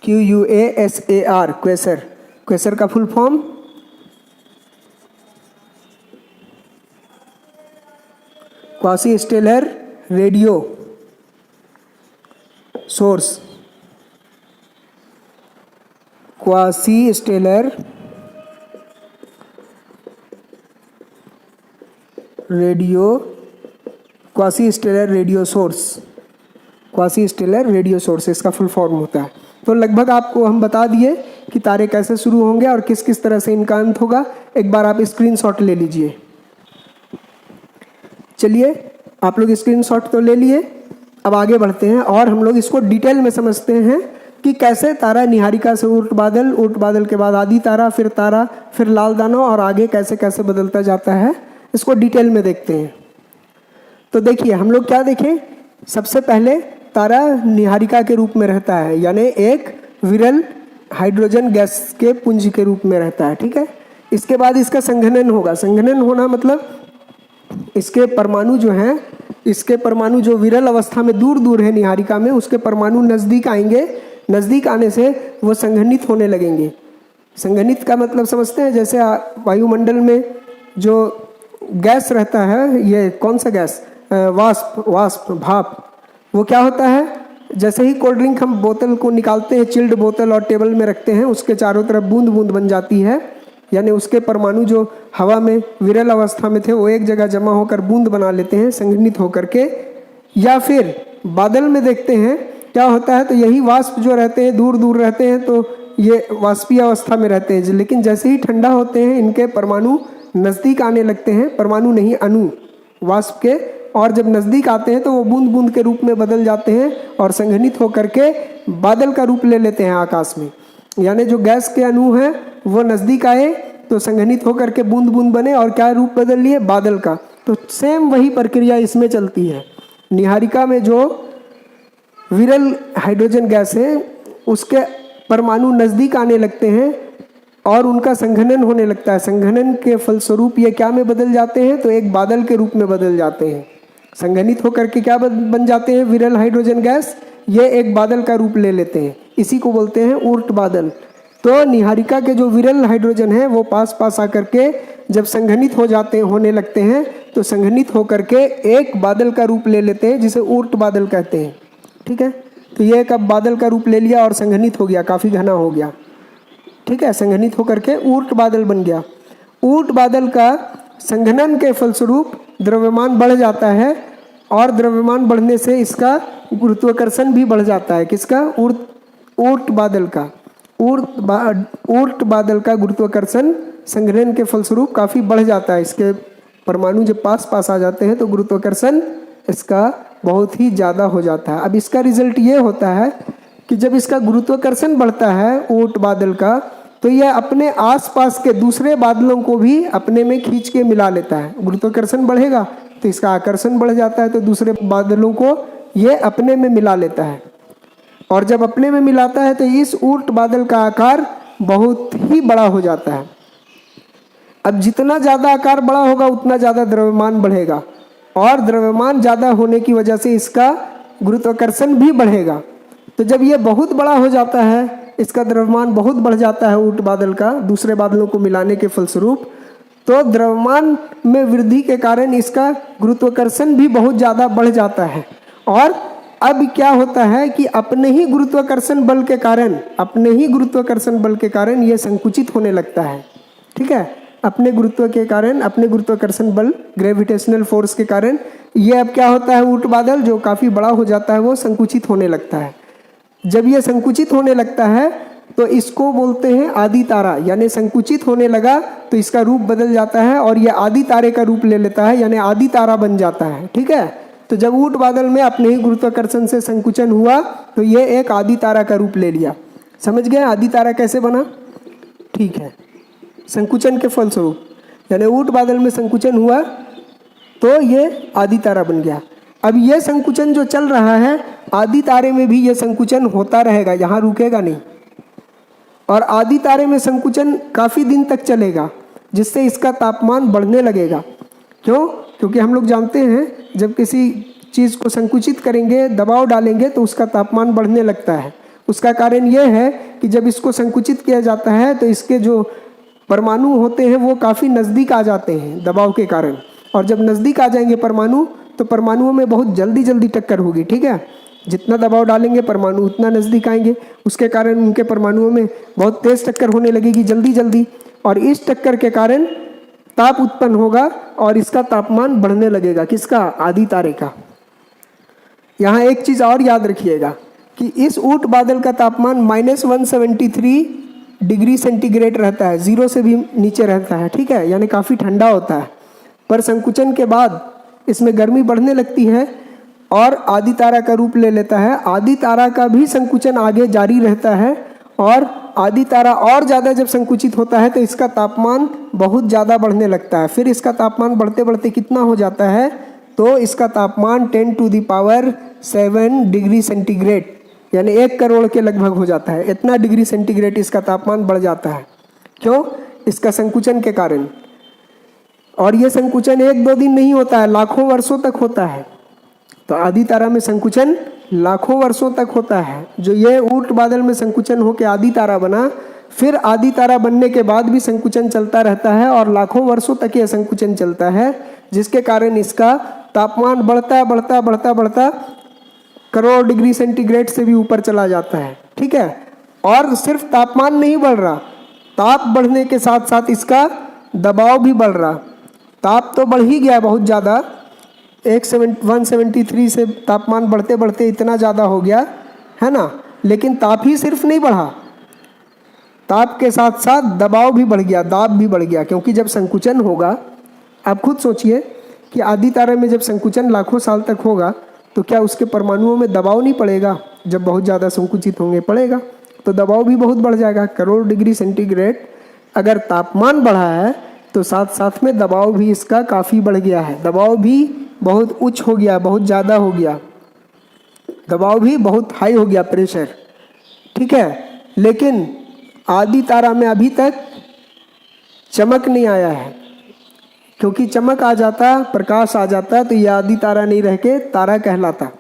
QUASAR, क्वेसर। क्वेसर का full form quasi stellar radio source, quasi stellar radio, quasi stellar radio source, quasi stellar radio source इसका फुल फॉर्म होता है। तो लगभग आपको हम बता दिए कि तारे कैसे शुरू होंगे और किस किस तरह से इनका अंत होगा। एक बार आप स्क्रीनशॉट ले लीजिए। चलिए, आप लोग स्क्रीनशॉट तो ले लिए, अब आगे बढ़ते हैं और हम लोग इसको डिटेल में समझते हैं कि कैसे तारा निहारिका से ऊर्ट बादल के बाद आदि तारा, फिर लाल दानव और आगे कैसे कैसे बदलता जाता है, इसको डिटेल में देखते हैं। तो देखिए, हम लोग क्या देखें, सबसे पहले तारा निहारिका के रूप में रहता है, यानी एक विरल हाइड्रोजन गैस के पुंज के रूप में रहता है। ठीक है, इसके बाद इसका संघनन होगा। संघनन होना मतलब इसके परमाणु जो हैं, इसके परमाणु जो विरल अवस्था में दूर दूर है निहारिका में, उसके परमाणु नज़दीक आएंगे, नज़दीक आने से वो संघनित होने लगेंगे। संघनित का मतलब समझते हैं, जैसे वायुमंडल में जो गैस रहता है, ये कौन सा गैस, वाष्प, भाप, वो क्या होता है, जैसे ही कोल्ड ड्रिंक हम बोतल को निकालते हैं, चिल्ड बोतल, और टेबल में रखते हैं, उसके चारों तरफ बूंद बूंद बन जाती है, यानी उसके परमाणु जो हवा में विरल अवस्था में थे वो एक जगह जमा होकर बूंद बना लेते हैं संघनित होकर के। या फिर बादल में देखते हैं क्या होता है, तो यही वाष्प जो रहते हैं दूर दूर रहते हैं, तो ये वाष्पीय अवस्था में रहते हैं, लेकिन जैसे ही ठंडा होते हैं इनके परमाणु नज़दीक आने लगते हैं, परमाणु नहीं अणु वाष्प के, और जब नज़दीक आते हैं तो वो बूंद बूंद के रूप में बदल जाते हैं और संघनित होकर के बादल का रूप ले लेते हैं आकाश में। यानी जो गैस के अणु हैं वो नज़दीक आए तो संघनित होकर के बूंद बूंद बने और क्या रूप बदल लिए, बादल का। तो सेम वही प्रक्रिया इसमें चलती है। निहारिका में जो विरल हाइड्रोजन गैस है उसके परमाणु नज़दीक आने लगते हैं और उनका संघनन होने लगता है। संघनन के फलस्वरूप ये क्या में बदल जाते हैं, तो एक बादल के रूप में बदल जाते हैं। संघनित होकर के क्या बन जाते हैं, विरल हाइड्रोजन गैस, ये एक बादल का रूप ले लेते हैं, इसी को बोलते हैं ऊर्ट बादल। तो निहारिका के जो विरल हाइड्रोजन है वो पास पास आकर के जब संघनित होने लगते हैं तो संघनित होकर के एक बादल का रूप ले लेते हैं जिसे ऊर्ट बादल कहते हैं। ठीक है, तो ये एक अब बादल का रूप ले लिया और संघनित हो गया, काफ़ी घना हो गया। ठीक है, संघनित होकर के ऊर्ट बादल बन गया। ऊर्ट बादल का संघनन के फलस्वरूप द्रव्यमान बढ़ जाता है और द्रव्यमान बढ़ने से इसका गुरुत्वाकर्षण भी बढ़ जाता है। किसका, ऊर्ट बादल का। ऊर्ट बादल का गुरुत्वाकर्षण संघनन के फलस्वरूप काफ़ी बढ़ जाता है। इसके परमाणु जब पास पास आ जाते हैं तो गुरुत्वाकर्षण इसका बहुत ही ज़्यादा हो जाता है। अब इसका रिजल्ट ये होता है कि जब इसका गुरुत्वाकर्षण बढ़ता है ऊर्ट बादल का, तो यह अपने आसपास के दूसरे बादलों को भी अपने में खींच के मिला लेता है। गुरुत्वाकर्षण बढ़ेगा तो इसका आकर्षण बढ़ जाता है, तो दूसरे बादलों को ये अपने में मिला लेता है। और जब अपने में मिलाता है तो इस ऊर्ट बादल का आकार बहुत ही बड़ा हो जाता है। अब जितना ज़्यादा आकार बड़ा होगा उतना ज़्यादा द्रव्यमान बढ़ेगा, और द्रव्यमान ज़्यादा होने की वजह से इसका गुरुत्वाकर्षण भी बढ़ेगा। तो जब ये बहुत बड़ा हो जाता है, इसका द्रव्यमान बहुत बढ़ जाता है ऊर्ट बादल का दूसरे बादलों को मिलाने के फलस्वरूप, तो द्रव्यमान में वृद्धि के कारण इसका गुरुत्वाकर्षण भी बहुत ज़्यादा बढ़ जाता है। और अब क्या होता है कि अपने ही गुरुत्वाकर्षण बल के कारण ये संकुचित होने लगता है। ठीक है, अपने गुरुत्वाकर्षण बल ग्रेविटेशनल फोर्स के कारण ये अब क्या होता है, ऊर्ट बादल जो काफ़ी बड़ा हो जाता है वो संकुचित होने लगता है। जब ये संकुचित होने लगता है तो इसको बोलते हैं आदि तारा, यानी संकुचित होने लगा तो इसका रूप बदल जाता है और ये आदि तारे का रूप ले लेता है, यानी आदि तारा बन जाता है। ठीक है, तो जब ऊर्ट बादल में अपने ही गुरुत्वाकर्षण से संकुचन हुआ तो ये एक आदि तारा का रूप ले लिया। समझ गए आदि तारा कैसे बना? ठीक है, संकुचन के फलस्वरूप, यानी ऊर्ट बादल में संकुचन हुआ तो ये आदि तारा बन गया। अब ये संकुचन जो चल रहा है, आदि तारे में भी ये संकुचन होता रहेगा, यहाँ रुकेगा नहीं। और आदि तारे में संकुचन काफ़ी दिन तक चलेगा, जिससे इसका तापमान बढ़ने लगेगा। क्यों? क्योंकि हम लोग जानते हैं जब किसी चीज़ को संकुचित करेंगे, दबाव डालेंगे तो उसका तापमान बढ़ने लगता है। उसका कारण यह है कि जब इसको संकुचित किया जाता है तो इसके जो परमाणु होते हैं वो काफ़ी नज़दीक आ जाते हैं दबाव के कारण, और जब नज़दीक आ जाएंगे परमाणु तो परमाणुओं में बहुत जल्दी टक्कर होगी। ठीक है, जितना दबाव डालेंगे परमाणु उतना नज़दीक आएंगे, उसके कारण उनके परमाणुओं में बहुत तेज़ टक्कर होने लगेगी जल्दी, और इस टक्कर के कारण ताप उत्पन्न होगा और इसका तापमान बढ़ने लगेगा। किसका? आदि तारे का। यहाँ एक चीज़ और याद रखिएगा कि इस ऊर्ट बादल का तापमान -173 डिग्री सेंटीग्रेड रहता है, 0 से भी नीचे रहता है। ठीक है, यानी काफ़ी ठंडा होता है। पर संकुचन के बाद इसमें गर्मी बढ़ने लगती है और आदि तारा का रूप ले लेता है। आदि तारा का भी संकुचन आगे जारी रहता है, और आदि तारा और ज़्यादा जब संकुचित होता है तो इसका तापमान बहुत ज़्यादा बढ़ने लगता है। फिर इसका तापमान बढ़ते कितना हो जाता है, तो इसका तापमान 10⁻7 डिग्री सेंटीग्रेड, यानी 1 करोड़ के लगभग हो जाता है। इतना डिग्री सेंटीग्रेड इसका तापमान बढ़ जाता है। क्यों? इसका संकुचन के कारण। और ये संकुचन 1-2 दिन नहीं होता है, लाखों वर्षों तक होता है। तो आदि तारा में संकुचन लाखों वर्षों तक होता है। जो ये ऊर्ट बादल में संकुचन होकर आदि तारा बना, फिर आदि तारा बनने के बाद भी संकुचन चलता रहता है और लाखों वर्षों तक यह संकुचन चलता है, जिसके कारण इसका तापमान बढ़ता करोड़ डिग्री सेंटीग्रेड से भी ऊपर चला जाता है। ठीक है, और सिर्फ तापमान नहीं बढ़ रहा, ताप बढ़ने के साथ साथ इसका दबाव भी बढ़ रहा। ताप तो बढ़ ही गया बहुत ज़्यादा, 173 से तापमान बढ़ते इतना ज़्यादा हो गया है ना, लेकिन ताप ही सिर्फ नहीं बढ़ा, ताप के साथ साथ दबाव भी बढ़ गया, दाब भी बढ़ गया। क्योंकि जब संकुचन होगा, आप खुद सोचिए कि आदि तारे में जब संकुचन लाखों साल तक होगा तो क्या उसके परमाणुओं में दबाव नहीं पड़ेगा? जब बहुत ज़्यादा संकुचित होंगे पड़ेगा, तो दबाव भी बहुत बढ़ जाएगा। करोड़ डिग्री सेंटीग्रेड अगर तापमान बढ़ा है तो साथ साथ में दबाव भी इसका काफ़ी बढ़ गया है। दबाव भी बहुत उच्च हो गया, बहुत ज़्यादा हो गया, दबाव भी बहुत हाई हो गया, प्रेशर। ठीक है, लेकिन आदि तारा में अभी तक चमक नहीं आया है, क्योंकि चमक आ जाता, प्रकाश आ जाता तो ये आदि तारा नहीं रह के तारा कहलाता।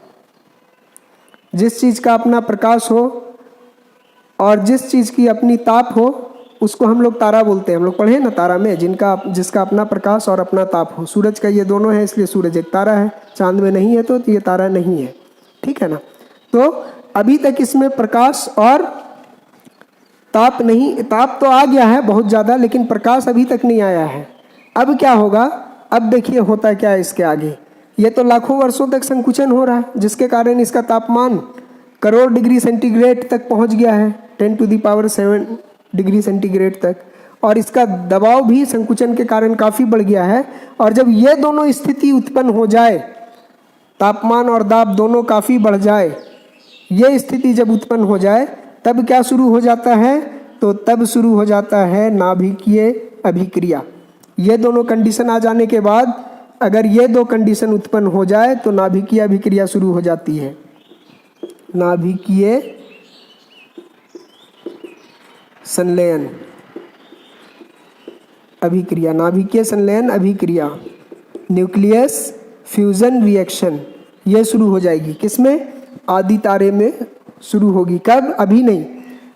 जिस चीज़ का अपना प्रकाश हो और जिस चीज़ की अपनी ताप हो उसको हम लोग तारा बोलते हैं। हम लोग पढ़े ना तारा में, जिसका अपना प्रकाश और अपना ताप हो। सूरज का ये दोनों है, इसलिए सूरज एक तारा है। चांद में नहीं है तो ये तारा नहीं है। ठीक है ना, तो अभी तक इसमें प्रकाश और ताप नहीं, ताप तो आ गया है बहुत ज़्यादा, लेकिन प्रकाश अभी तक नहीं आया है। अब क्या होगा? अब देखिए होता क्या है इसके आगे। ये तो लाखों वर्षों तक संकुचन हो रहा है, जिसके कारण इसका तापमान करोड़ डिग्री सेंटीग्रेड तक पहुंच गया है। 10⁻7 डिग्री सेंटीग्रेड तक, और इसका दबाव भी संकुचन के कारण काफ़ी बढ़ गया है। और जब ये दोनों स्थिति उत्पन्न हो जाए, तापमान और दाब दोनों काफ़ी बढ़ जाए, ये स्थिति जब उत्पन्न हो जाए तब क्या शुरू हो जाता है? तो तब शुरू हो जाता है नाभिकीय अभिक्रिया। ये दोनों कंडीशन आ जाने के बाद, अगर ये दो कंडीशन उत्पन्न हो जाए तो नाभिकीय अभिक्रिया शुरू हो जाती है। नाभिकीय संलयन अभिक्रिया, नाभिकीय संलयन अभिक्रिया, न्यूक्लियस फ्यूजन रिएक्शन, ये शुरू हो जाएगी। किसमें? आदि तारे में शुरू होगी। कब? अभी नहीं।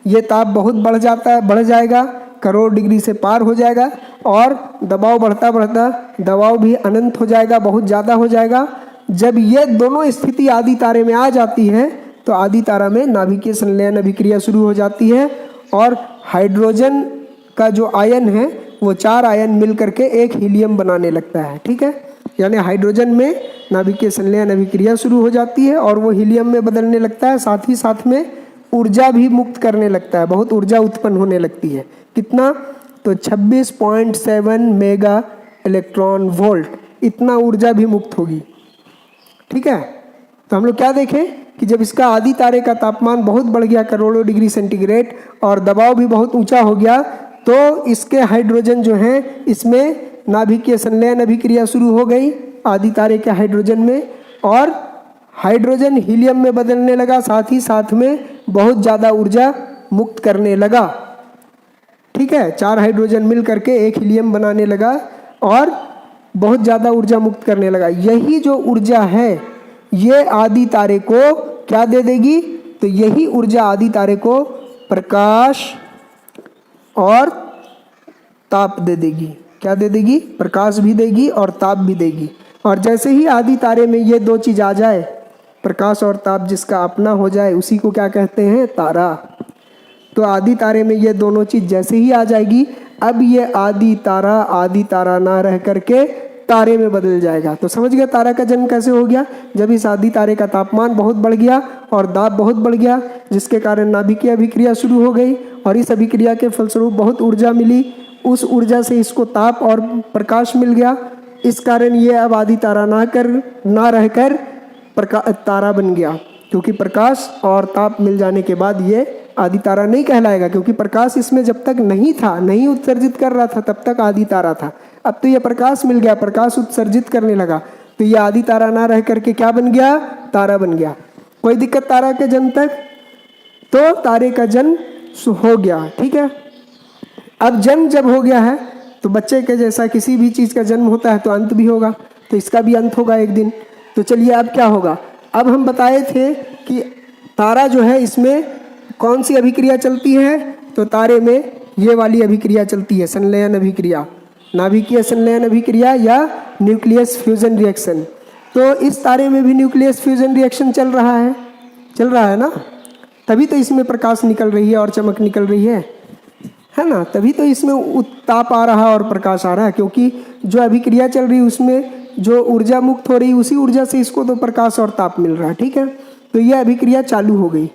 ये ताप बहुत बढ़ जाएगा, करोड़ डिग्री से पार हो जाएगा, और दबाव बढ़ता बढ़ता दबाव भी अनंत हो जाएगा, बहुत ज़्यादा हो जाएगा। जब ये दोनों स्थिति आदि तारे में आ जाती है तो आदि तारा में नाभिकीय संलयन अभिक्रिया शुरू हो जाती है, और हाइड्रोजन का जो आयन है वो 4 आयन मिल करके एक हीलियम बनाने लगता है। ठीक है, यानी हाइड्रोजन में नाभिकीय संलयन अभिक्रिया शुरू हो जाती है और वो हीलियम में बदलने लगता है। साथ ही साथ में ऊर्जा भी मुक्त करने लगता है, बहुत ऊर्जा उत्पन्न होने लगती है। कितना? तो 26.7 मेगा इलेक्ट्रॉन वोल्ट, इतना ऊर्जा भी मुक्त होगी। ठीक है, तो हम लोग क्या देखें कि जब इसका आदि तारे का तापमान बहुत बढ़ गया, करोड़ों डिग्री सेंटीग्रेड, और दबाव भी बहुत ऊंचा हो गया, तो इसके हाइड्रोजन जो हैं इसमें नाभिकीय संलयन अभिक्रिया शुरू हो गई आदि तारे के हाइड्रोजन में, और हाइड्रोजन हीलियम में बदलने लगा, साथ ही साथ में बहुत ज़्यादा ऊर्जा मुक्त करने लगा। ठीक है, 4 हाइड्रोजन मिल करके एक हीलियम बनाने लगा और बहुत ज़्यादा ऊर्जा मुक्त करने लगा। यही जो ऊर्जा है ये आदि तारे को क्या दे देगी? तो यही ऊर्जा आदि तारे को प्रकाश और ताप दे देगी। क्या दे देगी? प्रकाश भी देगी और ताप भी देगी। और जैसे ही आदि तारे में ये दो चीज़ आ जाए, प्रकाश और ताप जिसका अपना हो जाए, उसी को क्या कहते हैं? तारा। तो आदि तारे में ये दोनों चीज़ जैसे ही आ जाएगी, अब ये आदि तारा ना रह करके तारे में बदल जाएगा। तो समझ गया तारा का जन्म कैसे हो गया? जब इस आदि तारे का तापमान बहुत बढ़ गया और दाब बहुत बढ़ गया, जिसके कारण नाभिकीय अभिक्रिया शुरू हो गई, और इस अभिक्रिया के फलस्वरूप बहुत ऊर्जा मिली। उस ऊर्जा से इसको ताप और प्रकाश मिल गया। इस कारण ये अब आदि तारा ना रहकर तारा बन गया, क्योंकि प्रकाश और ताप मिल जाने के बाद ये आदि तारा नहीं कहलाएगा, क्योंकि प्रकाश इसमें जब तक नहीं था, नहीं उत्सर्जित कर रहा था, तब तक आदि तारा था। अब तो ये प्रकाश मिल गया, प्रकाश उत्सर्जित करने लगा, तो ये आदि तारा ना रह करके क्या बन गया? तारा बन गया। कोई दिक्कत तारा के जन्म तक? तो तारे का जन्म हो गया। ठीक है, अब जन्म जब हो गया है तो बच्चे के जैसा किसी भी चीज़ का जन्म होता है तो अंत भी होगा, तो इसका भी अंत होगा एक दिन। तो चलिए अब क्या होगा? अब हम बताए थे कि तारा जो है इसमें कौन सी अभिक्रिया चलती है? तो तारे में ये वाली अभिक्रिया चलती है, संलयन अभिक्रिया, नाभिकीय संलयन अभिक्रिया या न्यूक्लियस फ्यूजन रिएक्शन। तो इस तारे में भी न्यूक्लियस फ्यूजन रिएक्शन चल रहा है ना, तभी तो इसमें प्रकाश निकल रही है और चमक निकल रही है ना, तभी तो इसमें उत्ताप आ रहा है और प्रकाश आ रहा है, क्योंकि जो अभिक्रिया चल रही है उसमें जो ऊर्जा मुक्त हो रही है, उसी ऊर्जा से इसको तो प्रकाश और ताप मिल रहा है। ठीक है, तो यह अभिक्रिया चालू हो गई।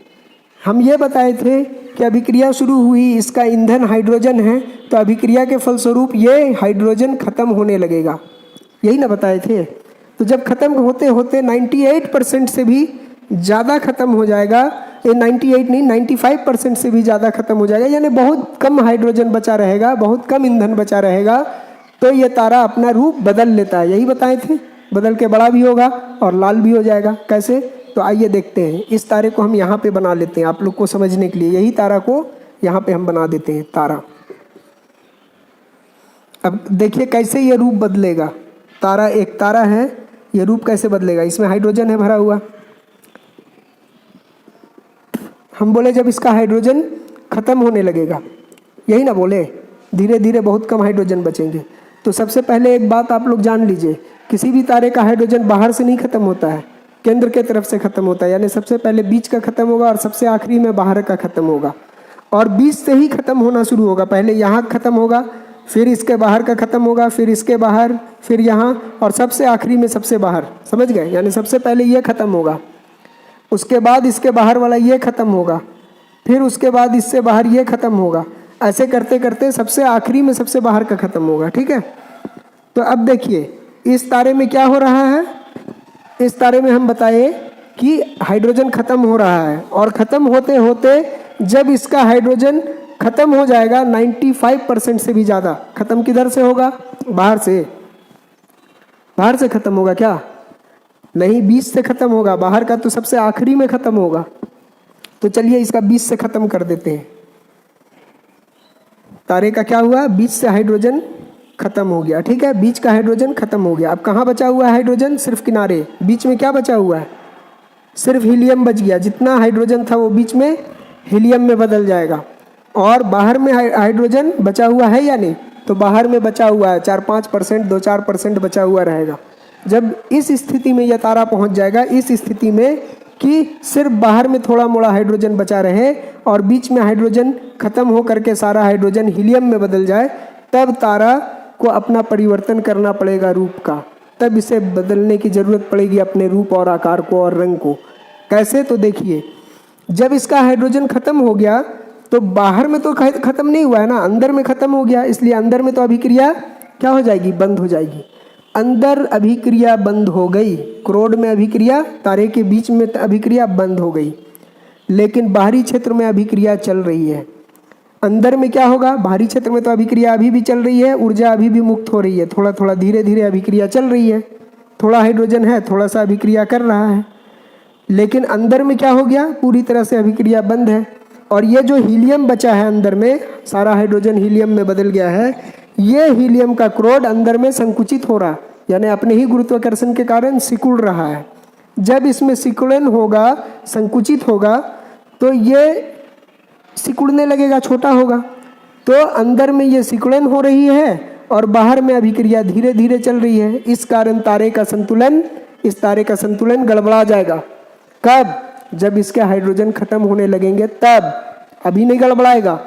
हम ये बताए थे कि अभिक्रिया शुरू हुई, इसका ईंधन हाइड्रोजन है, तो अभिक्रिया के फलस्वरूप ये हाइड्रोजन खत्म होने लगेगा, यही ना बताए थे। तो जब खत्म होते होते 98% से भी ज़्यादा खत्म हो जाएगा, ये 98 नहीं 95% से भी ज़्यादा खत्म हो जाएगा, यानी बहुत कम हाइड्रोजन बचा रहेगा, बहुत कम ईंधन बचा रहेगा, तो ये तारा अपना रूप बदल लेता है। यही बताए थे, बदल के बड़ा भी होगा और लाल भी हो जाएगा। कैसे? तो आइए देखते हैं। इस तारे को हम यहाँ पे बना लेते हैं आप लोग को समझने के लिए, यही तारा को यहाँ पे हम बना देते हैं तारा। अब देखिए कैसे ये रूप बदलेगा। तारा एक तारा है, ये रूप कैसे बदलेगा? इसमें हाइड्रोजन है भरा हुआ, हम बोले जब इसका हाइड्रोजन खत्म होने लगेगा, यही ना बोले, धीरे धीरे बहुत कम हाइड्रोजन बचेंगे। तो सबसे पहले एक बात आप लोग जान लीजिए, किसी भी तारे का हाइड्रोजन बाहर से नहीं खत्म होता है, केंद्र के तरफ से खत्म होता है। यानी सबसे पहले बीच का खत्म होगा और सबसे आखिरी में बाहर का खत्म होगा, और बीच से ही खत्म होना शुरू होगा। पहले यहाँ खत्म होगा, फिर इसके बाहर का खत्म होगा, फिर इसके बाहर, फिर यहाँ, और सबसे आखिरी में सबसे बाहर। समझ गए? यानी सबसे पहले ये खत्म होगा, उसके बाद इसके बाहर वाला ये खत्म होगा, फिर उसके बाद इससे बाहर ये खत्म होगा, ऐसे करते करते सबसे आखिरी में सबसे बाहर का खत्म होगा। ठीक है, तो अब देखिए इस तारे में क्या हो रहा है। इस तारे में हम बताए कि हाइड्रोजन खत्म हो रहा है, और खत्म होते होते जब इसका हाइड्रोजन खत्म हो जाएगा 95% से भी ज़्यादा, खत्म किधर से होगा, बाहर से। बाहर से खत्म होगा क्या, नहीं, 20 से खत्म होगा, बाहर का तो सबसे आखिरी में खत्म होगा। तो चलिए इसका 20 से खत्म कर देते हैं। तारे का क्या हुआ, 20 से हाइड्रोजन खत्म हो गया। ठीक है, बीच का हाइड्रोजन खत्म हो गया। अब कहाँ बचा हुआ है हाइड्रोजन, सिर्फ किनारे, बीच में क्या बचा हुआ है, सिर्फ हीलियम बच गया। जितना हाइड्रोजन था वो बीच में हीलियम में बदल जाएगा। और बाहर में हाइड्रोजन बचा हुआ है या नहीं, तो बाहर में बचा हुआ है 4-5%, 2-4% बचा हुआ रहेगा। जब इस स्थिति में यह तारा पहुंच जाएगा, इस स्थिति में कि सिर्फ बाहर में थोड़ा मोड़ा हाइड्रोजन बचा रहे और बीच में हाइड्रोजन खत्म हो करके सारा हाइड्रोजन हीलियम में बदल जाए, तब तारा को अपना परिवर्तन करना पड़ेगा रूप का। तब इसे बदलने की ज़रूरत पड़ेगी अपने रूप और आकार को और रंग को। कैसे, तो देखिए जब इसका हाइड्रोजन खत्म हो गया तो बाहर में तो खत्म नहीं हुआ है ना, अंदर में खत्म हो गया, इसलिए अंदर में तो अभिक्रिया क्या हो जाएगी, बंद हो जाएगी। अंदर अभिक्रिया बंद हो गई, क्रोड में अभिक्रिया, तारे के बीच में अभिक्रिया बंद हो गई, लेकिन बाहरी क्षेत्र में अभिक्रिया चल रही है। अंदर में क्या होगा, बाहरी क्षेत्र में तो अभिक्रिया अभी भी चल रही है, ऊर्जा अभी भी मुक्त हो रही है, थोड़ा थोड़ा धीरे धीरे अभिक्रिया चल रही है, थोड़ा हाइड्रोजन है, थोड़ा सा अभिक्रिया कर रहा है। लेकिन अंदर में क्या हो गया, पूरी तरह से अभिक्रिया बंद है। और ये जो हीलियम बचा है अंदर में, सारा हाइड्रोजन हीलियम में बदल गया है, ये हीलियम का क्रोड अंदर में संकुचित हो रहा, यानी अपने ही गुरुत्वाकर्षण के कारण सिकुड़ रहा है। जब इसमें सिकुड़न होगा, संकुचित होगा, तो ये सिकुड़ने लगेगा, छोटा होगा। तो अंदर में ये सिकुड़न हो रही है और बाहर में अभिक्रिया धीरे धीरे चल रही है। इस कारण तारे का संतुलन, इस तारे का संतुलन गड़बड़ा जाएगा। कब, जब इसके हाइड्रोजन खत्म होने लगेंगे तब, अभी नहीं गड़बड़ाएगा।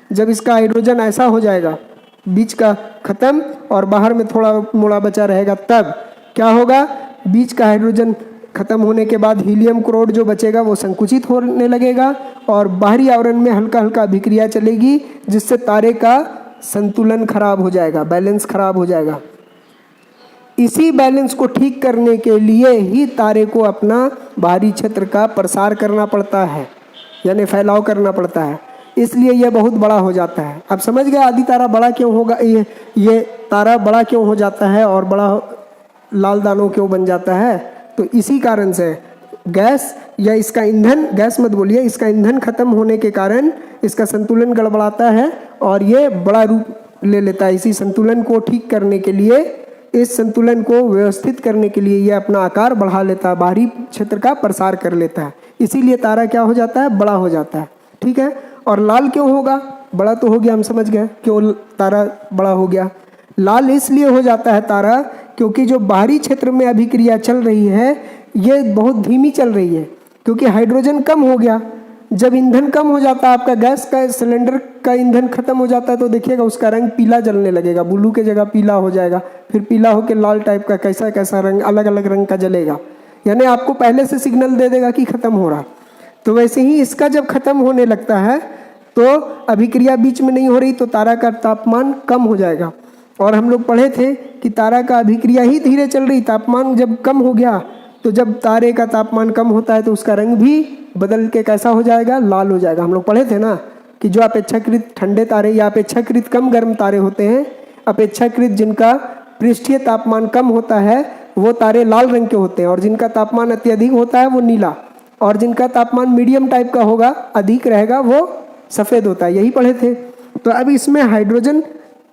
जब इसका हाइड्रोजन ऐसा हो जाएगा, बीच का खत्म और बाहर में थोड़ा मोड़ा बचा रहेगा, तब क्या होगा, बीच का हाइड्रोजन खत्म होने के बाद हीलियम क्रोड जो बचेगा वो संकुचित होने लगेगा और बाहरी आवरण में हल्का हल्का अभिक्रिया चलेगी, जिससे तारे का संतुलन खराब हो जाएगा, बैलेंस खराब हो जाएगा। इसी बैलेंस को ठीक करने के लिए ही तारे को अपना बाहरी क्षेत्र का प्रसार करना पड़ता है, यानी फैलाव करना पड़ता है। इसलिए यह बहुत बड़ा हो जाता है। अब समझ गए आदि तारा बड़ा क्यों होगा, ये तारा बड़ा क्यों हो जाता है और बड़ा लाल दानों क्यों बन जाता है। तो इसी कारण से गैस या इसका ईंधन, गैस मत बोलिए, इसका ईंधन खत्म होने के कारण इसका संतुलन गड़बड़ाता है और ये बड़ा रूप ले लेता है। इसी संतुलन को ठीक करने के लिए, इस संतुलन को व्यवस्थित करने के लिए ये अपना आकार बढ़ा लेता है, बाहरी क्षेत्र का प्रसार कर लेता है। इसीलिए तारा क्या हो जाता है, बड़ा हो जाता है। ठीक है, और लाल क्यों होगा, बड़ा तो हो गया, हम समझ गए क्यों तारा बड़ा हो गया। लाल इसलिए हो जाता है तारा क्योंकि जो बाहरी क्षेत्र में अभिक्रिया चल रही है ये बहुत धीमी चल रही है, क्योंकि हाइड्रोजन कम हो गया। जब ईंधन कम हो जाता है, आपका गैस का सिलेंडर का ईंधन खत्म हो जाता है, तो देखिएगा उसका रंग पीला जलने लगेगा, ब्लू के जगह पीला हो जाएगा, फिर पीला होकर लाल टाइप का कैसा कैसा रंग, अलग अलग रंग का जलेगा, यानी आपको पहले से सिग्नल दे देगा कि खत्म हो रहा। तो वैसे ही इसका जब खत्म होने लगता है तो अभिक्रिया बीच में नहीं हो रही, तो तारा का तापमान कम हो जाएगा। और हम लोग पढ़े थे कि तारा का अभिक्रिया ही धीरे चल रही, तापमान जब कम हो गया, तो जब तारे का तापमान कम होता है तो उसका रंग भी बदल के कैसा हो जाएगा, लाल हो जाएगा। हम लोग पढ़े थे ना कि जो अपेक्षाकृत ठंडे तारे या अपेक्षाकृत कम गर्म तारे होते हैं, अपेक्षाकृत जिनका पृष्ठीय तापमान कम होता है वो तारे लाल रंग के होते हैं, और जिनका तापमान अत्यधिक होता है वो नीला, और जिनका तापमान मीडियम टाइप का होगा, अधिक रहेगा, वो सफ़ेद होता है। यही पढ़े थे। तो अब इसमें हाइड्रोजन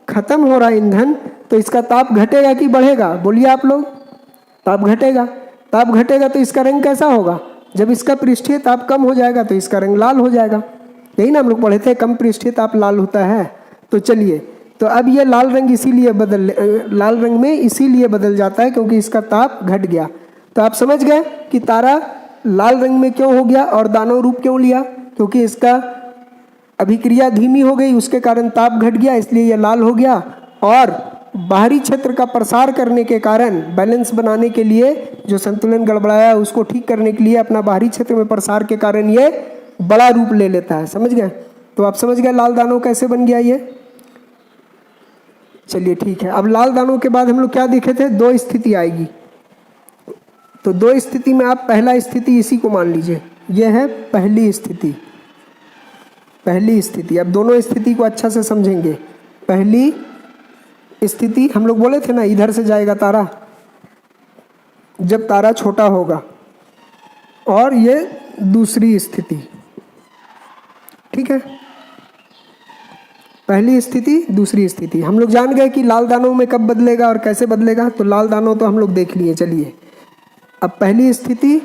खत्म हो रहा है ईंधन, तो इसका ताप घटेगा कि बढ़ेगा, बोलिए आप लोग। ताप घटेगा। ताप घटेगा तो इसका रंग कैसा होगा, जब इसका पृष्ठीय ताप कम हो जाएगा तो इसका रंग लाल हो जाएगा। यही ना हम लोग पढ़े थे, कम पृष्ठीय ताप लाल होता है। तो चलिए, तो अब ये लाल रंग इसीलिए लाल रंग में इसीलिए बदल जाता है क्योंकि इसका ताप घट गया। तो आप समझ गए कि तारा लाल रंग में क्यों हो गया और दानव रूप क्यों लिया, क्योंकि इसका अभिक्रिया धीमी हो गई, उसके कारण ताप घट गया, इसलिए यह लाल हो गया। और बाहरी क्षेत्र का प्रसार करने के कारण, बैलेंस बनाने के लिए, जो संतुलन गड़बड़ाया उसको ठीक करने के लिए अपना बाहरी क्षेत्र में प्रसार के कारण ये बड़ा रूप ले लेता है। समझ गए? तो आप समझ गए लाल दानव कैसे बन गया ये। चलिए ठीक है। अब लाल दानव के बाद हम लोग क्या देखे थे, दो स्थिति आएगी। तो दो स्थिति में आप पहला स्थिति इसी को मान लीजिए, यह है पहली स्थिति। पहली स्थिति, अब दोनों स्थिति को अच्छा से समझेंगे। पहली स्थिति हम लोग बोले थे ना, इधर से जाएगा तारा जब तारा छोटा होगा, और ये दूसरी स्थिति। ठीक है, पहली स्थिति दूसरी स्थिति। हम लोग जान गए कि लाल दानव में कब बदलेगा और कैसे बदलेगा, तो लाल दानव तो हम लोग देख लिए। चलिए अब पहली स्थिति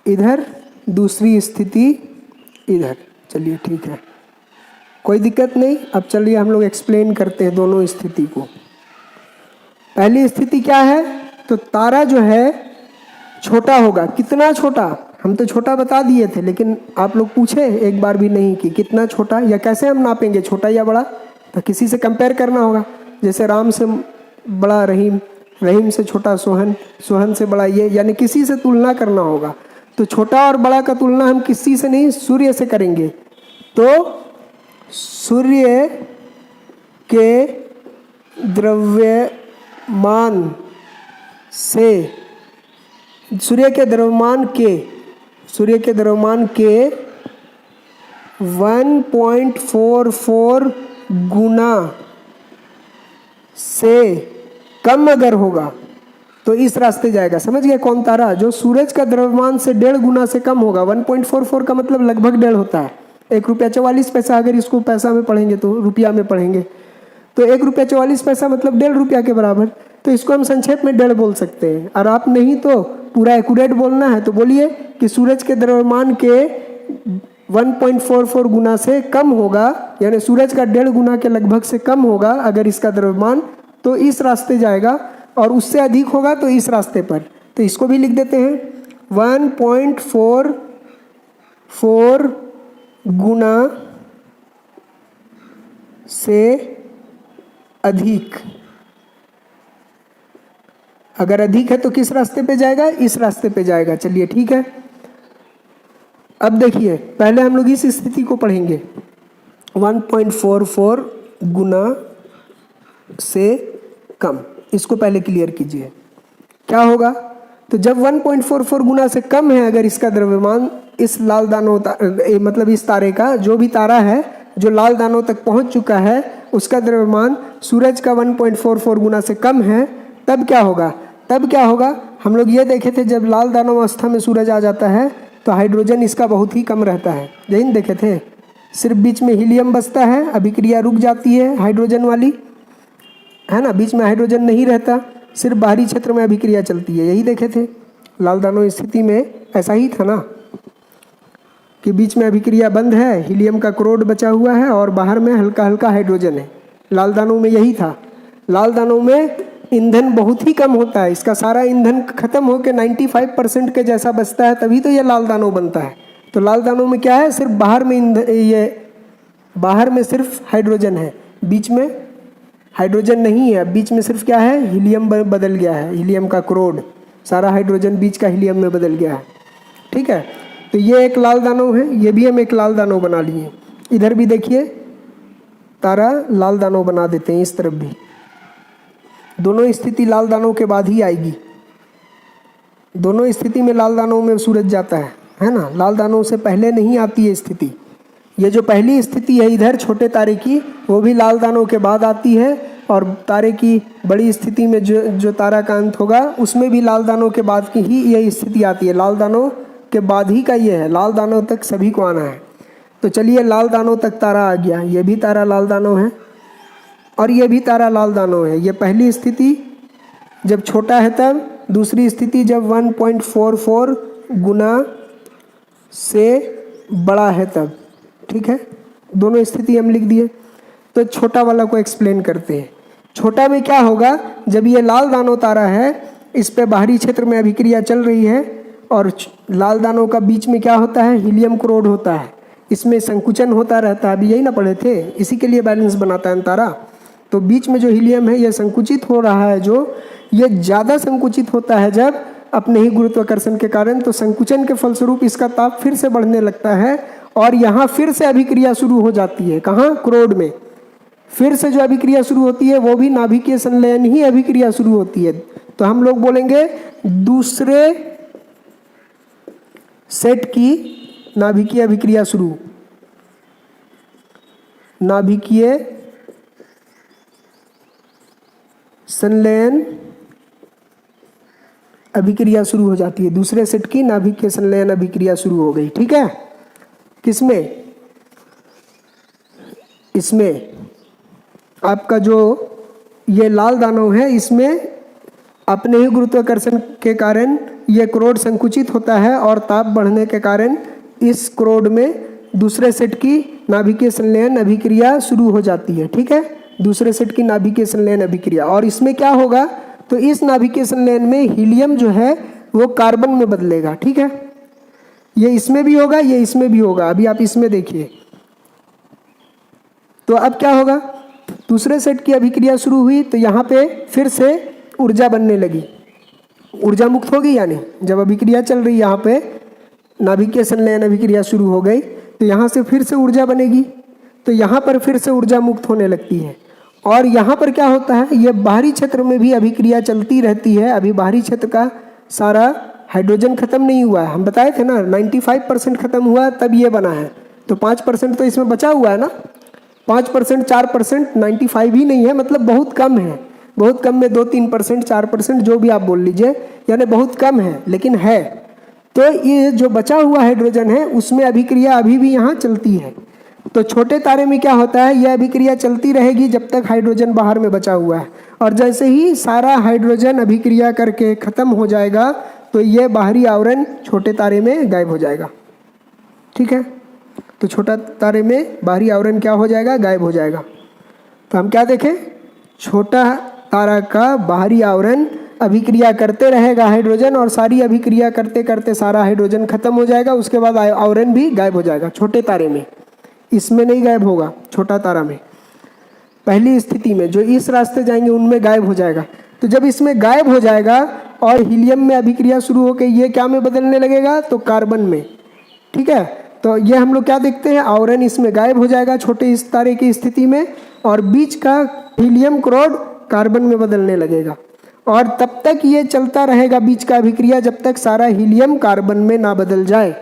इधर, दूसरी स्थिति इधर। चलिए ठीक है, कोई दिक्कत नहीं। अब चलिए हम लोग एक्सप्लेन करते हैं दोनों स्थिति को। पहली स्थिति क्या है, तो तारा जो है छोटा होगा। कितना छोटा, हम तो छोटा बता दिए थे, लेकिन आप लोग पूछे एक बार भी नहीं कि कितना छोटा, या कैसे हम नापेंगे छोटा या बड़ा। तो किसी से कंपेयर करना होगा, जैसे राम से बड़ा रहीम, रहीम से छोटा सोहन, सोहन से बड़ा ये, यानी किसी से तुलना करना होगा। तो छोटा और बड़ा का तुलना हम किसी से नहीं, सूर्य से करेंगे। तो सूर्य के द्रव्यमान से, सूर्य के द्रव्यमान के 1.44 गुना से कम अगर होगा तो इस रास्ते जाएगा। समझ गए कौन तारा, जो सूरज का द्रव्यमान से 1.5 गुना से कम होगा। 1.44 का मतलब लगभग 1.5 होता है। 1 रुपया 44 पैसा, अगर इसको पैसा में पढ़ेंगे तो रुपया में पढ़ेंगे तो 1 रुपया 44 पैसा मतलब 1.5 रुपया के बराबर। तो इसको हम संक्षेप में 1.5 बोल सकते हैं। और आप नहीं तो पूरा एक्यूरेट बोलना है तो बोलिए कि सूरज के द्रव्यमान के 1.44 गुना से कम होगा, यानी सूरज का 1.5 गुना के लगभग से कम होगा अगर इसका द्रव्यमान, तो इस रास्ते जाएगा, और उससे अधिक होगा तो इस रास्ते पर। तो इसको भी लिख देते हैं 1.44 गुना से अधिक। अगर अधिक है तो किस रास्ते पे जाएगा, इस रास्ते पे जाएगा। चलिए ठीक है, अब देखिए पहले हम लोग इस स्थिति को पढ़ेंगे। 1.44 गुना से कम, इसको पहले क्लियर कीजिए क्या होगा। तो जब 1.44 गुना से कम है अगर इसका द्रव्यमान, इस लाल दानव मतलब इस तारे का, जो भी तारा है जो लाल दानव तक पहुंच चुका है, उसका द्रव्यमान सूरज का 1.44 गुना से कम है, तब क्या होगा। तब क्या होगा, हम लोग ये देखे थे जब लाल दानव अवस्था में सूरज आ जाता है तो हाइड्रोजन इसका बहुत ही कम रहता है। यही देखे थे, सिर्फ बीच में हीलियम बचता है, अभिक्रिया रुक जाती है हाइड्रोजन वाली, है ना, बीच में हाइड्रोजन नहीं रहता, सिर्फ बाहरी क्षेत्र में अभिक्रिया चलती है। यही देखे थे लाल दानव स्थिति में, ऐसा ही था ना कि बीच में अभिक्रिया बंद है, हीलियम का क्रोड बचा हुआ है और बाहर में हल्का हल्का हाइड्रोजन है। लाल दानव में यही था। लाल दानव में ईंधन बहुत ही कम होता है, इसका सारा ईंधन खत्म होकर 95% के जैसा बचता है, तभी तो ये लाल दानव बनता है। तो लाल दानव में क्या है, सिर्फ बाहर में ये बाहर में सिर्फ हाइड्रोजन है, बीच में हाइड्रोजन नहीं है। बीच में सिर्फ क्या है, हीलियम बदल गया है, हीलियम का क्रोड, सारा हाइड्रोजन बीच का हीलियम में बदल गया है। ठीक है, तो ये एक लाल दानव है, ये भी हम एक लाल दानव बना लिए। इधर भी देखिए तारा लाल दानव बना देते हैं, इस तरफ भी। दोनों स्थिति लाल दानव के बाद ही आएगी। दोनों स्थिति में लाल दानव में सूरज जाता है ना, लाल दानव से पहले नहीं आती है स्थिति। ये जो पहली स्थिति है इधर छोटे तारे की, वो भी लाल दानव के बाद आती है, और तारे की बड़ी स्थिति में जो तारा का अंत होगा उसमें भी लाल दानव के बाद की ही यह स्थिति आती है। लाल दानव के बाद ही का ये है, लाल दानव तक सभी को आना है। तो चलिए लाल दानव तक तारा आ गया, ये भी तारा लाल दानव है और ये भी तारा लाल दानव है। ये पहली स्थिति जब छोटा है तब, दूसरी स्थिति जब 1.44 गुना से बड़ा है तब। ठीक है, दोनों स्थिति हम लिख दिए। तो छोटा वाला को एक्सप्लेन करते हैं। छोटा में क्या होगा, जब ये लाल दानव तारा है, इस पे बाहरी क्षेत्र में अभिक्रिया चल रही है, और लाल दानव का बीच में क्या होता है, हीलियम क्रोड होता है, इसमें संकुचन होता रहता है। अभी यही ना पढ़े थे, इसी के लिए बैलेंस बनाता है तारा। तो बीच में जो हीलियम है ये संकुचित हो रहा है, जो ये ज़्यादा संकुचित होता है जब अपने ही गुरुत्वाकर्षण के कारण, तो संकुचन के फलस्वरूप इसका ताप फिर से बढ़ने लगता है और यहाँ फिर से अभिक्रिया शुरू हो जाती है। कहाँ? क्रोड में फिर से जो अभिक्रिया शुरू होती है वो भी नाभिकीय संलयन ही अभिक्रिया शुरू होती है। तो हम लोग बोलेंगे दूसरे सेट की नाभिकीय अभिक्रिया शुरू, नाभिकीय संलयन अभिक्रिया शुरू हो जाती है। दूसरे सेट की नाभिकीय संलयन अभिक्रिया शुरू हो गई। ठीक है, किसमें? इसमें आपका जो ये लाल दानव है, इसमें अपने ही गुरुत्वाकर्षण के कारण ये क्रोड संकुचित होता है और ताप बढ़ने के कारण इस क्रोड में दूसरे सेट की नाभिकीय संलयन अभिक्रिया शुरू हो जाती है। ठीक है, दूसरे सेट की नाभिकीय संलयन अभिक्रिया। और इसमें क्या होगा? तो इस नाभिकीय संलयन में हीलियम जो है वो कार्बन में बदलेगा। ठीक है, ये इसमें भी होगा, ये इसमें भी होगा। अभी आप इसमें देखिए, तो अब क्या होगा? दूसरे सेट की अभिक्रिया शुरू हुई तो यहाँ पे फिर से ऊर्जा बनने लगी, ऊर्जा मुक्त होगी। यानी जब अभिक्रिया चल रही, यहाँ पे नाभिकीय संलयन अभिक्रिया शुरू हो गई तो यहाँ से फिर से ऊर्जा बनेगी, तो यहाँ पर फिर से ऊर्जा मुक्त होने लगती है। और यहाँ पर क्या होता है? ये बाहरी क्षेत्र में भी अभिक्रिया चलती रहती है। अभी बाहरी क्षेत्र का सारा हाइड्रोजन खत्म नहीं हुआ है। हम बताए थे ना 95% खत्म हुआ तब ये बना है, तो 5% तो इसमें बचा हुआ है ना। 5%, 4%, 95 ही नहीं है, मतलब बहुत कम है। बहुत कम में 2-3%, 4%, जो भी आप बोल लीजिए, यानी बहुत कम है, लेकिन है। तो ये जो बचा हुआ हाइड्रोजन है उसमें अभिक्रिया अभी भी यहाँ चलती है। तो छोटे तारे में क्या होता है? यह अभिक्रिया चलती रहेगी जब तक हाइड्रोजन बाहर में बचा हुआ है, और जैसे ही सारा हाइड्रोजन अभिक्रिया करके खत्म हो जाएगा तो ये बाहरी आवरण छोटे तारे में गायब हो जाएगा। ठीक है, तो छोटा तारे में बाहरी आवरण क्या हो जाएगा? गायब हो जाएगा। तो हम क्या देखें? छोटा तारा का बाहरी आवरण अभिक्रिया करते रहेगा हाइड्रोजन, और सारी अभिक्रिया करते करते सारा हाइड्रोजन खत्म हो जाएगा। उसके बाद आवरण भी गायब हो जाएगा छोटे तारे में। इसमें नहीं गायब होगा, छोटा तारा में पहली स्थिति में जो इस रास्ते जाएंगे उनमें गायब हो जाएगा। तो जब इसमें गायब हो जाएगा और हीलियम में अभिक्रिया शुरू होकर ये क्या में बदलने लगेगा? तो कार्बन में। ठीक है, तो ये हम लोग क्या देखते हैं? आवरण इसमें गायब हो जाएगा छोटे इस तारे की स्थिति में, और बीच का हीलियम क्रोड कार्बन में बदलने लगेगा। और तब तक ये चलता रहेगा बीच का अभिक्रिया जब तक सारा हीलियम कार्बन में ना बदल जाए।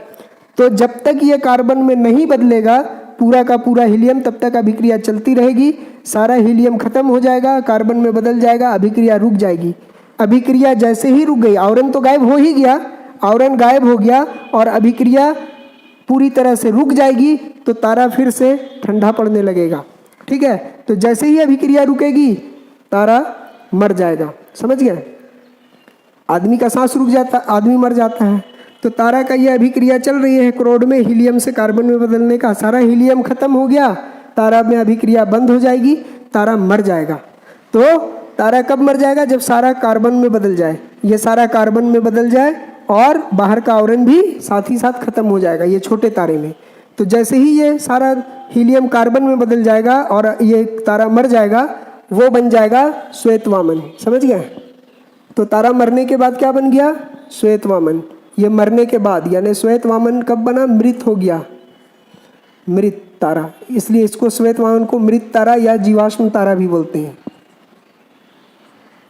तो जब तक ये कार्बन में नहीं बदलेगा पूरा का पूरा हीलियम, तब तक अभिक्रिया चलती रहेगी। सारा हीलियम खत्म हो जाएगा, कार्बन में बदल जाएगा, अभिक्रिया रुक जाएगी। अभिक्रिया जैसे ही रुक गई, आवरण तो गायब हो ही गया, आवरण गायब हो गया और अभिक्रिया पूरी तरह से रुक जाएगी, तो तारा फिर से ठंडा पड़ने लगेगा। ठीक है, तो जैसे ही अभिक्रिया रुकेगी तारा मर जाएगा। समझ गए? आदमी का सांस रुक जाता, आदमी मर जाता है। तो तारा का ये अभिक्रिया चल रही है क्रोड में हीलियम से कार्बन में बदलने का, सारा हीलियम खत्म हो गया, तारा में अभिक्रिया बंद हो जाएगी, तारा मर जाएगा। तो तारा कब मर जाएगा? जब सारा कार्बन में बदल जाए, ये सारा कार्बन में बदल जाए और बाहर का आवरण भी साथ ही साथ खत्म हो जाएगा ये छोटे तारे में। तो जैसे ही ये सारा हीलियम कार्बन में बदल जाएगा और ये तारा मर जाएगा, वो बन जाएगा श्वेतवामन। समझ गए? तो तारा मरने के बाद क्या बन गया? श्वेतवामन। ये मरने के बाद यानी श्वेतवामन कब बना? मृत हो गया, मृत तारा। इसलिए इसको श्वेतवामन को मृत तारा या जीवाश्म तारा भी बोलते हैं।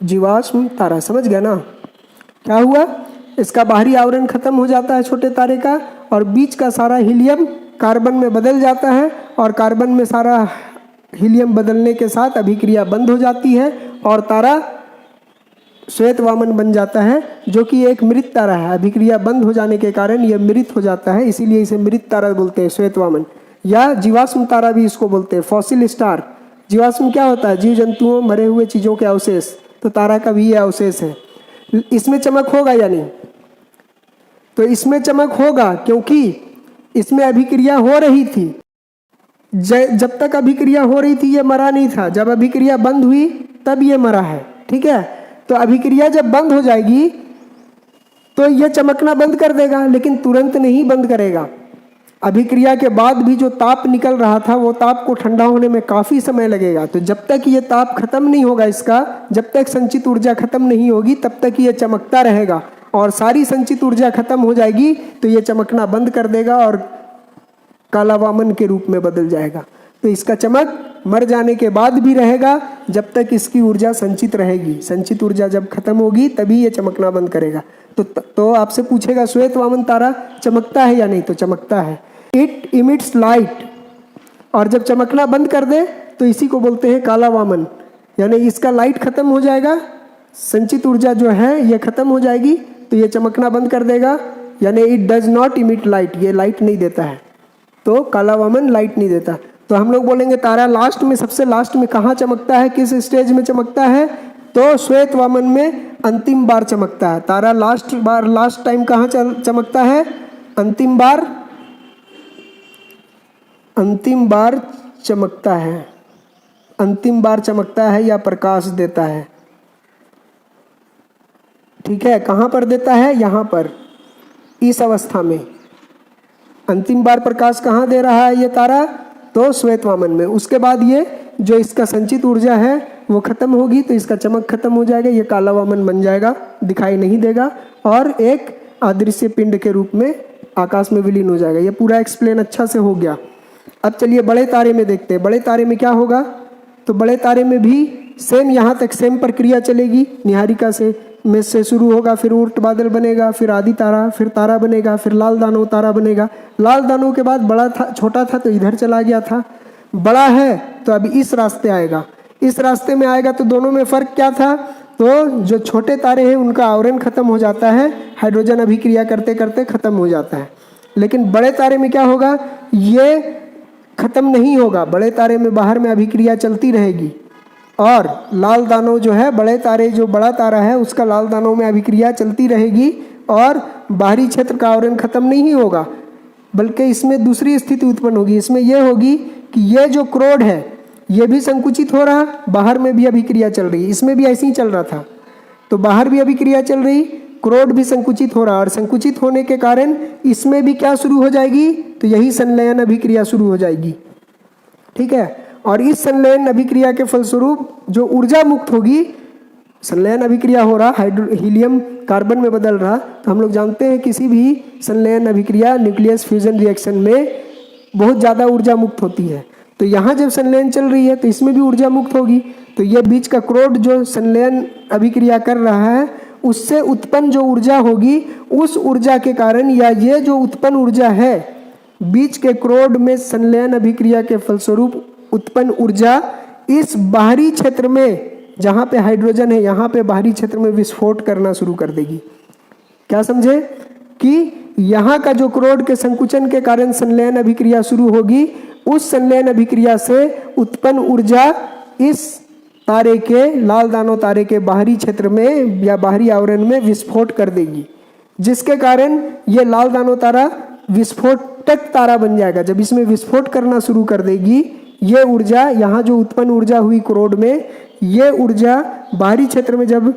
जीवाश्म तारा। समझ गया ना? क्या हुआ? इसका बाहरी आवरण खत्म हो जाता है छोटे तारे का, और बीच का सारा हीलियम कार्बन में बदल जाता है, और कार्बन में सारा हीलियम बदलने के साथ अभिक्रिया बंद हो जाती है और तारा श्वेतवामन बन जाता है, जो कि एक मृत तारा है। अभिक्रिया बंद हो जाने के कारण यह मृत हो जाता है, इसीलिए इसे मृत तारा बोलते हैं, श्वेतवामन। या जीवाश्म तारा भी इसको बोलते हैं, फॉसिल स्टार। जीवाश्म क्या होता है? जीव जंतुओं, मरे हुए चीज़ों के अवशेष। तो तारा का भी ये अवशेष है। इसमें चमक होगा या नहीं? तो इसमें चमक होगा क्योंकि इसमें अभिक्रिया हो रही थी। जब तक अभिक्रिया हो रही थी ये मरा नहीं था, जब अभिक्रिया बंद हुई तब ये मरा है। ठीक है, तो अभिक्रिया जब बंद हो जाएगी तो यह चमकना बंद कर देगा, लेकिन तुरंत नहीं बंद करेगा। अभिक्रिया के बाद भी जो ताप निकल रहा था वो ताप को ठंडा होने में काफ़ी समय लगेगा। तो जब तक ये ताप खत्म नहीं होगा इसका, जब तक संचित ऊर्जा खत्म नहीं होगी, तब तक ये चमकता रहेगा। और सारी संचित ऊर्जा खत्म हो जाएगी तो ये चमकना बंद कर देगा और काला वामन के रूप में बदल जाएगा। तो इसका चमक मर जाने के बाद भी रहेगा जब तक इसकी ऊर्जा संचित रहेगी। संचित ऊर्जा जब खत्म होगी तभी ये चमकना बंद करेगा। तो आपसे पूछेगा श्वेत वामन तारा चमकता है या नहीं, तो चमकता है। इट इमिट्स लाइट, और जब चमकना बंद कर दे तो इसी को बोलते हैं काला वामन, यानी इसका लाइट खत्म हो जाएगा, संचित ऊर्जा जो है ये खत्म हो जाएगी तो ये चमकना बंद कर देगा, यानी it does not emit light, ये लाइट नहीं देता है। तो काला वामन लाइट नहीं देता। तो हम लोग बोलेंगे तारा लास्ट में, सबसे लास्ट में कहाँ चमकता है, किस स्टेज में चमकता है, तो श्वेत वामन में अंतिम बार चमकता है। तारा लास्ट टाइम कहाँ चमकता है, अंतिम बार चमकता है, अंतिम बार चमकता है या प्रकाश देता है। ठीक है, कहाँ पर देता है, यहाँ पर, इस अवस्था में अंतिम बार प्रकाश कहाँ दे रहा है ये तारा, तो श्वेत वामन में। उसके बाद ये जो इसका संचित ऊर्जा है वो खत्म होगी तो इसका चमक खत्म हो जाएगा, ये काला वामन बन जाएगा, दिखाई नहीं देगा और एक अदृश्य पिंड के रूप में आकाश में विलीन हो जाएगा। ये पूरा एक्सप्लेन अच्छा से हो गया। अब चलिए बड़े तारे में देखते हैं। बड़े तारे में क्या होगा, तो बड़े तारे में भी सेम, यहाँ तक सेम प्रक्रिया चलेगी। निहारिका में से शुरू होगा, फिर ऊर्ट बादल बनेगा, फिर आदि तारा, फिर तारा बनेगा, फिर लाल दानव तारा बनेगा। लाल दानव के बाद बड़ा था, छोटा था तो इधर चला गया था, बड़ा है तो अभी इस रास्ते आएगा। इस रास्ते में आएगा तो दोनों में फ़र्क क्या था, तो जो छोटे तारे हैं उनका आवरण खत्म हो जाता है, हाइड्रोजन अभिक्रिया करते करते खत्म हो जाता है। लेकिन बड़े तारे में क्या होगा, ये खत्म नहीं होगा, बड़े तारे में बाहर में अभिक्रिया चलती रहेगी। और लाल दानव जो है, बड़े तारे जो बड़ा तारा है उसका लाल दानव में अभिक्रिया चलती रहेगी और बाहरी क्षेत्र का आवरण खत्म नहीं होगा, बल्कि इसमें दूसरी स्थिति उत्पन्न होगी। इसमें यह होगी कि ये जो क्रोड है ये भी संकुचित हो रहा, बाहर में भी अभिक्रिया चल रही। इसमें भी ऐसे ही चल रहा था, तो बाहर भी अभिक्रिया चल रही, क्रोड भी संकुचित हो रहा, और संकुचित होने के कारण इसमें भी क्या शुरू हो जाएगी, तो यही संलयन अभिक्रिया शुरू हो जाएगी। ठीक है, और इस संलयन अभिक्रिया के फलस्वरूप जो ऊर्जा मुक्त होगी, संलयन अभिक्रिया हो रहा, हीलियम कार्बन में बदल रहा, तो हम लोग जानते हैं किसी भी संलयन अभिक्रिया न्यूक्लियस फ्यूजन रिएक्शन में बहुत ज़्यादा ऊर्जा मुक्त होती है। तो यहाँ जब संलयन चल रही है तो इसमें भी ऊर्जा मुक्त होगी। तो ये बीच का क्रोड जो संलयन अभिक्रिया कर रहा है उससे उत्पन्न जो ऊर्जा होगी, उस ऊर्जा के कारण, या ये जो उत्पन्न ऊर्जा है बीच के क्रोड में संलयन अभिक्रिया के फलस्वरूप उत्पन्न ऊर्जा, इस बाहरी क्षेत्र में जहाँ पे हाइड्रोजन है यहाँ पे बाहरी क्षेत्र में विस्फोट करना शुरू कर देगी। क्या समझे, कि यहाँ का जो क्रोड के संकुचन के कारण संलयन अभिक्रिया शुरू होगी, उस संलयन अभिक्रिया से उत्पन्न ऊर्जा इस तारे के, लाल दानव तारे के बाहरी क्षेत्र में या बाहरी आवरण में विस्फोट कर देगी, जिसके कारण ये लाल दानव तारा विस्फोटक तारा बन जाएगा। जब इसमें विस्फोट करना शुरू कर देगी, ये ऊर्जा, यहाँ जो उत्पन्न ऊर्जा हुई क्रोड में, ये ऊर्जा बाहरी क्षेत्र में जब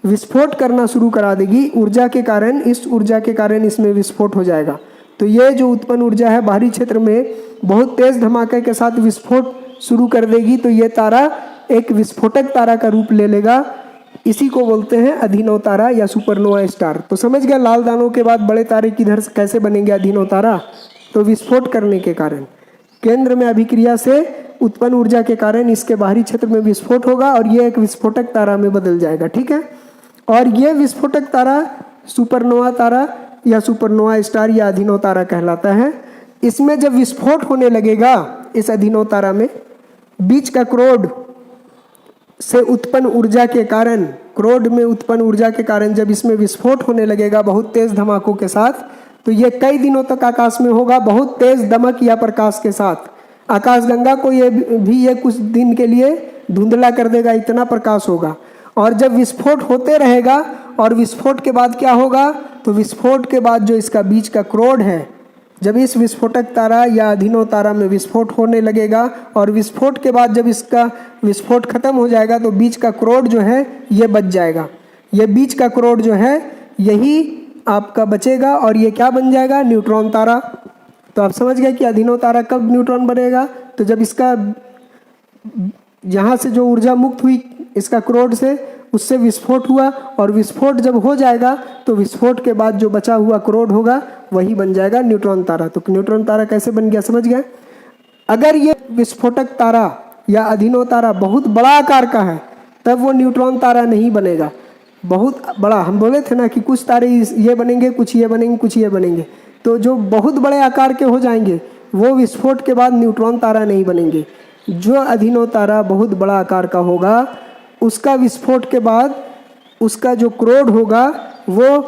विस्फोट करना शुरू करा देगी, ऊर्जा के कारण, इस ऊर्जा के कारण इसमें विस्फोट हो जाएगा। तो ये जो उत्पन्न ऊर्जा है बाहरी क्षेत्र में बहुत तेज धमाके के साथ विस्फोट शुरू कर देगी, तो ये तारा एक विस्फोटक तारा का रूप ले लेगा। इसी को बोलते हैं अभिनव तारा या सुपरनोवा स्टार। तो समझ गया लाल दानव के बाद बड़े तारे किधर कैसे बनेंगे अभिनव तारा, तो विस्फोट करने के कारण, केंद्र में अभिक्रिया से उत्पन्न ऊर्जा के कारण इसके बाहरी क्षेत्र में विस्फोट होगा और ये एक विस्फोटक तारा में बदल जाएगा। ठीक है, और ये विस्फोटक तारा सुपरनोवा तारा या सुपरनोवा स्टार या अभिनव तारा कहलाता है। इसमें जब विस्फोट होने लगेगा, इस अभिनव तारा में बीच का क्रोड से उत्पन्न ऊर्जा के कारण, क्रोड में उत्पन्न ऊर्जा के कारण जब इसमें विस्फोट होने लगेगा बहुत तेज धमाकों के साथ, तो ये कई दिनों तक आकाश में होगा बहुत तेज दमक या प्रकाश के साथ। आकाशगंगा को ये कुछ दिन के लिए धुंधला कर देगा, इतना प्रकाश होगा। और जब विस्फोट होते रहेगा, और विस्फोट के बाद क्या होगा, तो विस्फोट के बाद जो इसका बीच का क्रोड है, जब इस विस्फोटक तारा या अभिनव तारा में विस्फोट होने लगेगा, और विस्फोट के बाद जब इसका विस्फोट खत्म हो जाएगा, तो बीच का क्रोड जो है ये बच जाएगा। ये बीच का क्रोड जो है यही आपका बचेगा और ये क्या बन जाएगा, न्यूट्रॉन तारा। तो आप समझ गए कि अभिनव तारा कब न्यूट्रॉन बनेगा, तो जब इसका यहाँ से जो ऊर्जा मुक्त हुई इसका क्रोड से, उससे विस्फोट हुआ, और विस्फोट जब हो जाएगा तो विस्फोट के बाद जो बचा हुआ क्रोड होगा वही बन जाएगा न्यूट्रॉन तारा। तो न्यूट्रॉन तारा कैसे बन गया समझ गए। अगर ये विस्फोटक तारा या अधीनो तारा बहुत बड़ा आकार का है तब वो न्यूट्रॉन तारा नहीं बनेगा। बहुत बड़ा, हम बोले थे ना कि कुछ तारे ये बनेंगे, कुछ ये बनेंगे, कुछ ये बनेंगे, तो जो बहुत बड़े आकार के हो जाएंगे वो विस्फोट के बाद न्यूट्रॉन तारा नहीं बनेंगे। जो अधीनो तारा बहुत बड़ा आकार का होगा उसका विस्फोट के बाद उसका जो क्रोड होगा वो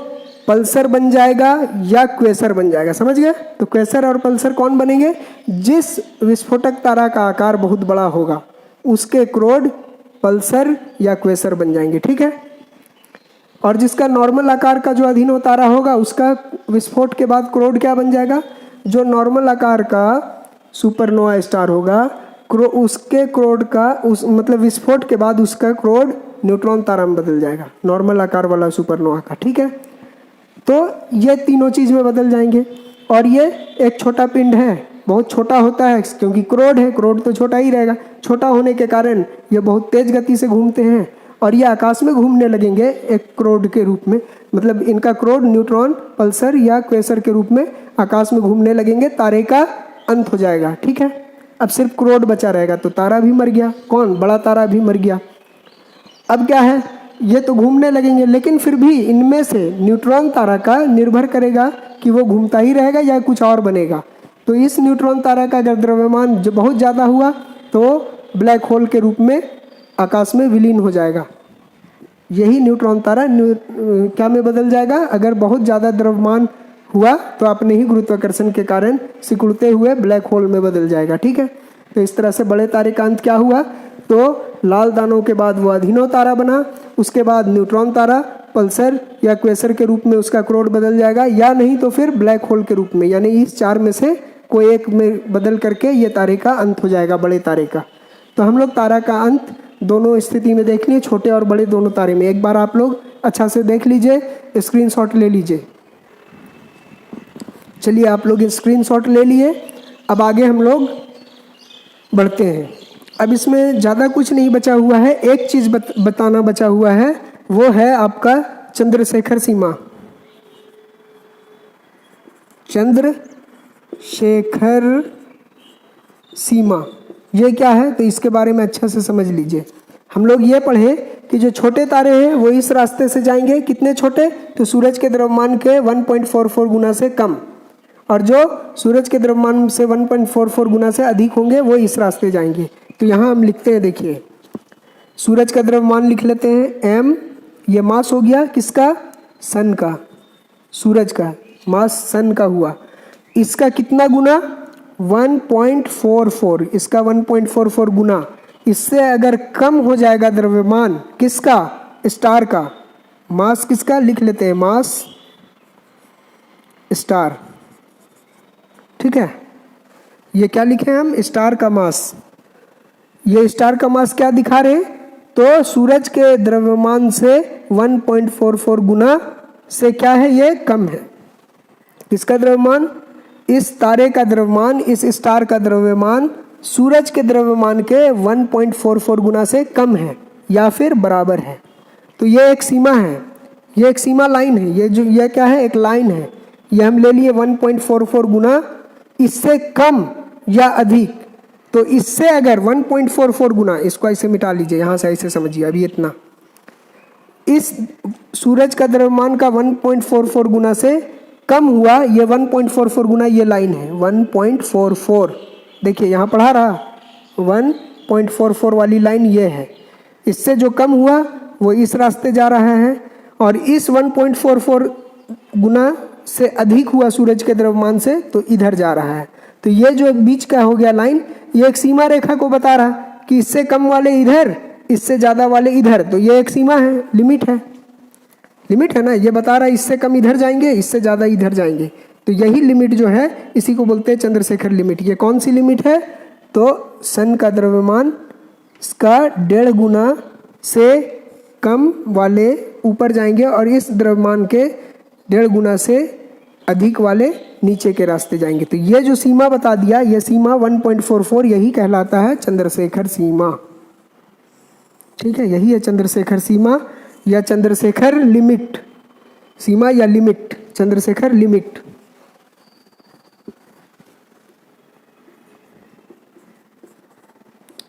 पल्सर बन जाएगा या क्वेसर बन जाएगा, समझ गए। तो क्वेसर और पल्सर कौन बनेंगे, जिस विस्फोटक तारा का आकार बहुत बड़ा होगा उसके क्रोड पल्सर या क्वेसर बन जाएंगे, ठीक है। और जिसका नॉर्मल आकार का जो अधीनो तारा होगा उसका विस्फोट के बाद क्रोड क्या बन जाएगा, जो नॉर्मल आकार का सुपरनोवा स्टार होगा उसके क्रोड का मतलब विस्फोट के बाद उसका क्रोड न्यूट्रॉन तारा में बदल जाएगा, नॉर्मल आकार वाला सुपरनोवा का, ठीक है। तो ये तीनों चीज़ में बदल जाएंगे। और ये एक छोटा पिंड है, बहुत छोटा होता है क्योंकि क्रोड है, क्रोड तो छोटा ही रहेगा। छोटा होने के कारण ये बहुत तेज गति से घूमते हैं और ये आकाश में घूमने लगेंगे एक क्रोड के रूप में, मतलब इनका क्रोड न्यूट्रॉन पल्सर या क्वेसर के रूप में आकाश में घूमने लगेंगे, तारे का अंत हो जाएगा, ठीक है। अब सिर्फ क्रोड बचा रहेगा तो तारा भी मर गया, कौन, बड़ा तारा भी मर गया। अब क्या है, ये तो घूमने लगेंगे लेकिन फिर भी इनमें से न्यूट्रॉन तारा का निर्भर करेगा कि वो घूमता ही रहेगा या कुछ और बनेगा। तो इस न्यूट्रॉन तारा का अगर द्रव्यमान जो बहुत ज़्यादा हुआ तो ब्लैक होल के रूप में आकाश में विलीन हो जाएगा। यही न्यूट्रॉन तारा क्या में बदल जाएगा, अगर बहुत ज़्यादा द्रव्यमान हुआ तो अपने ही गुरुत्वाकर्षण के कारण सिकुड़ते हुए ब्लैक होल में बदल जाएगा, ठीक है। तो इस तरह से बड़े तारे का अंत क्या हुआ, तो लाल दानों के बाद वो अधीनो तारा बना, उसके बाद न्यूट्रॉन तारा पल्सर या क्वेसर के रूप में उसका क्रोड बदल जाएगा, या नहीं तो फिर ब्लैक होल के रूप में, यानी इस चार में से कोई एक में बदल करके ये तारे का अंत हो जाएगा, बड़े तारे का। तो हम लोग तारा का अंत दोनों स्थिति में देख लिए, छोटे और बड़े दोनों तारे में। एक बार आप लोग अच्छा से देख लीजिए, स्क्रीनशॉट ले लीजिए। चलिए आप लोग स्क्रीनशॉट ले लिए, अब आगे हम लोग बढ़ते हैं। अब इसमें ज़्यादा कुछ नहीं बचा हुआ है, एक चीज़ बताना बचा हुआ है, वो है आपका चंद्रशेखर सीमा। चंद्रशेखर सीमा ये क्या है, तो इसके बारे में अच्छा से समझ लीजिए। हम लोग ये पढ़े कि जो छोटे तारे हैं वो इस रास्ते से जाएंगे, कितने छोटे, तो सूरज के द्रव्यमान के 1.44 गुना से कम, और जो सूरज के द्रव्यमान से 1.44 गुना से अधिक होंगे वो इस रास्ते जाएंगे। तो यहाँ हम लिखते हैं, देखिए सूरज का द्रव्यमान लिख लेते हैं m, ये मास हो गया किसका, सन का, सूरज का मास सन का हुआ, इसका कितना गुना 1.44, इसका 1.44 गुना। इससे अगर कम हो जाएगा द्रव्यमान किसका, स्टार का, मास किसका लिख लेते हैं, मास स्टार, ठीक है। ये क्या लिखे हम, स्टार का मास। ये स्टार का मास क्या दिखा रहे हैं, तो सूरज के द्रव्यमान से 1.44 गुना से क्या है, ये कम है। किसका द्रव्यमान, इस तारे का द्रव्यमान, इस स्टार का द्रव्यमान सूरज के द्रव्यमान के 1.44 गुना से कम है या फिर बराबर है। तो ये एक सीमा है, ये एक सीमा लाइन है, ये क्या है, एक लाइन है। ये हम ले लिए 1.44 गुना, इससे कम या अधिक, तो इससे अगर 1.44 गुना, इसको ऐसे मिटा लीजिए, यहाँ से ऐसे समझिए, अभी इतना, इस सूरज का द्रव्यमान का 1.44 गुना से कम हुआ, ये 1.44 गुना ये लाइन है 1.44, देखिए यहाँ पढ़ा रहा 1.44 वाली लाइन ये है। इससे जो कम हुआ वो इस रास्ते जा रहा है, और इस 1.44 गुना से अधिक हुआ सूरज के द्रव्यमान से तो इधर जा रहा है। तो ये जो बीच का हो गया लाइन, ये एक सीमा रेखा को बता रहा कि इससे कम वाले इधर, इससे ज़्यादा वाले इधर, तो ये एक सीमा है, लिमिट है, लिमिट है ना, ये बता रहा है इससे कम इधर जाएंगे, इससे ज़्यादा इधर जाएंगे। तो यही लिमिट जो है इसी को बोलते हैं चंद्रशेखर लिमिट। ये कौन सी लिमिट है, तो सन का द्रव्यमान इसका 1.5 गुना से कम वाले ऊपर जाएंगे और इस द्रव्यमान के 1.5 गुना से अधिक वाले नीचे के रास्ते जाएंगे। तो ये जो सीमा बता दिया, ये सीमा 1.44 यही कहलाता है चंद्रशेखर सीमा, ठीक है। यही है चंद्रशेखर सीमा या चंद्रशेखर लिमिट, सीमा या लिमिट, चंद्रशेखर लिमिट।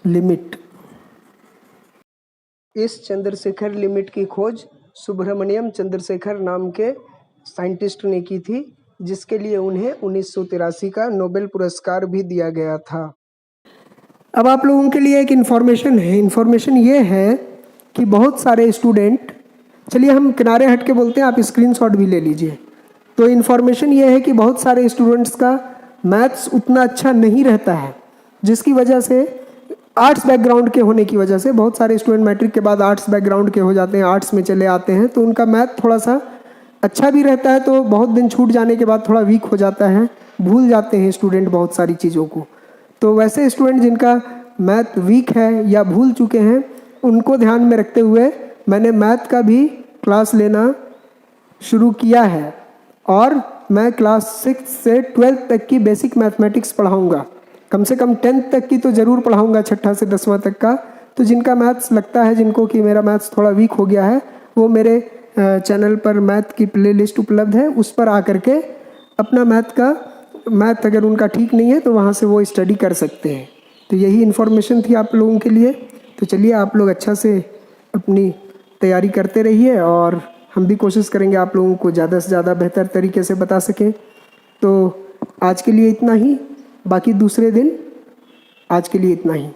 लिमिट। इस चंद्रशेखर लिमिट की खोज सुब्रमण्यम चंद्रशेखर नाम के साइंटिस्ट ने की थी, जिसके लिए उन्हें 1983 का नोबेल पुरस्कार भी दिया गया था। अब आप लोगों के लिए एक इन्फॉर्मेशन है। इन्फॉर्मेशन ये है कि बहुत सारे स्टूडेंट, चलिए हम किनारे हट के बोलते हैं, आप स्क्रीनशॉट भी ले लीजिए। तो इन्फॉर्मेशन ये है कि बहुत सारे स्टूडेंट्स का मैथ्स उतना अच्छा नहीं रहता है, जिसकी वजह से आर्ट्स बैकग्राउंड के होने की वजह से बहुत सारे स्टूडेंट मैट्रिक के बाद आर्ट्स बैकग्राउंड के हो जाते हैं, आर्ट्स में चले आते हैं, तो उनका मैथ थोड़ा सा अच्छा भी रहता है, तो बहुत दिन छूट जाने के बाद थोड़ा वीक हो जाता है, भूल जाते हैं स्टूडेंट बहुत सारी चीज़ों को। तो वैसे स्टूडेंट जिनका मैथ वीक है या भूल चुके हैं, उनको ध्यान में रखते हुए मैंने मैथ का भी क्लास लेना शुरू किया है, और मैं क्लास 6 से 12th तक की बेसिक मैथमेटिक्स पढ़ाऊँगा। कम से कम 10th तक की तो ज़रूर पढ़ाऊँगा, छठा से 10वां तक का। तो जिनका मैथ्स लगता है, जिनको कि मेरा मैथ्स थोड़ा वीक हो गया है, वो मेरे चैनल पर मैथ की प्लेलिस्ट उपलब्ध है, उस पर आकर के अपना मैथ अगर उनका ठीक नहीं है तो वहाँ से वो स्टडी कर सकते हैं। तो यही इन्फॉर्मेशन थी आप लोगों के लिए। तो चलिए आप लोग अच्छा से अपनी तैयारी करते रहिए, और हम भी कोशिश करेंगे आप लोगों को ज़्यादा से ज़्यादा बेहतर तरीके से बता सकें। तो आज के लिए इतना ही, बाकी दूसरे दिन। आज के लिए इतना ही।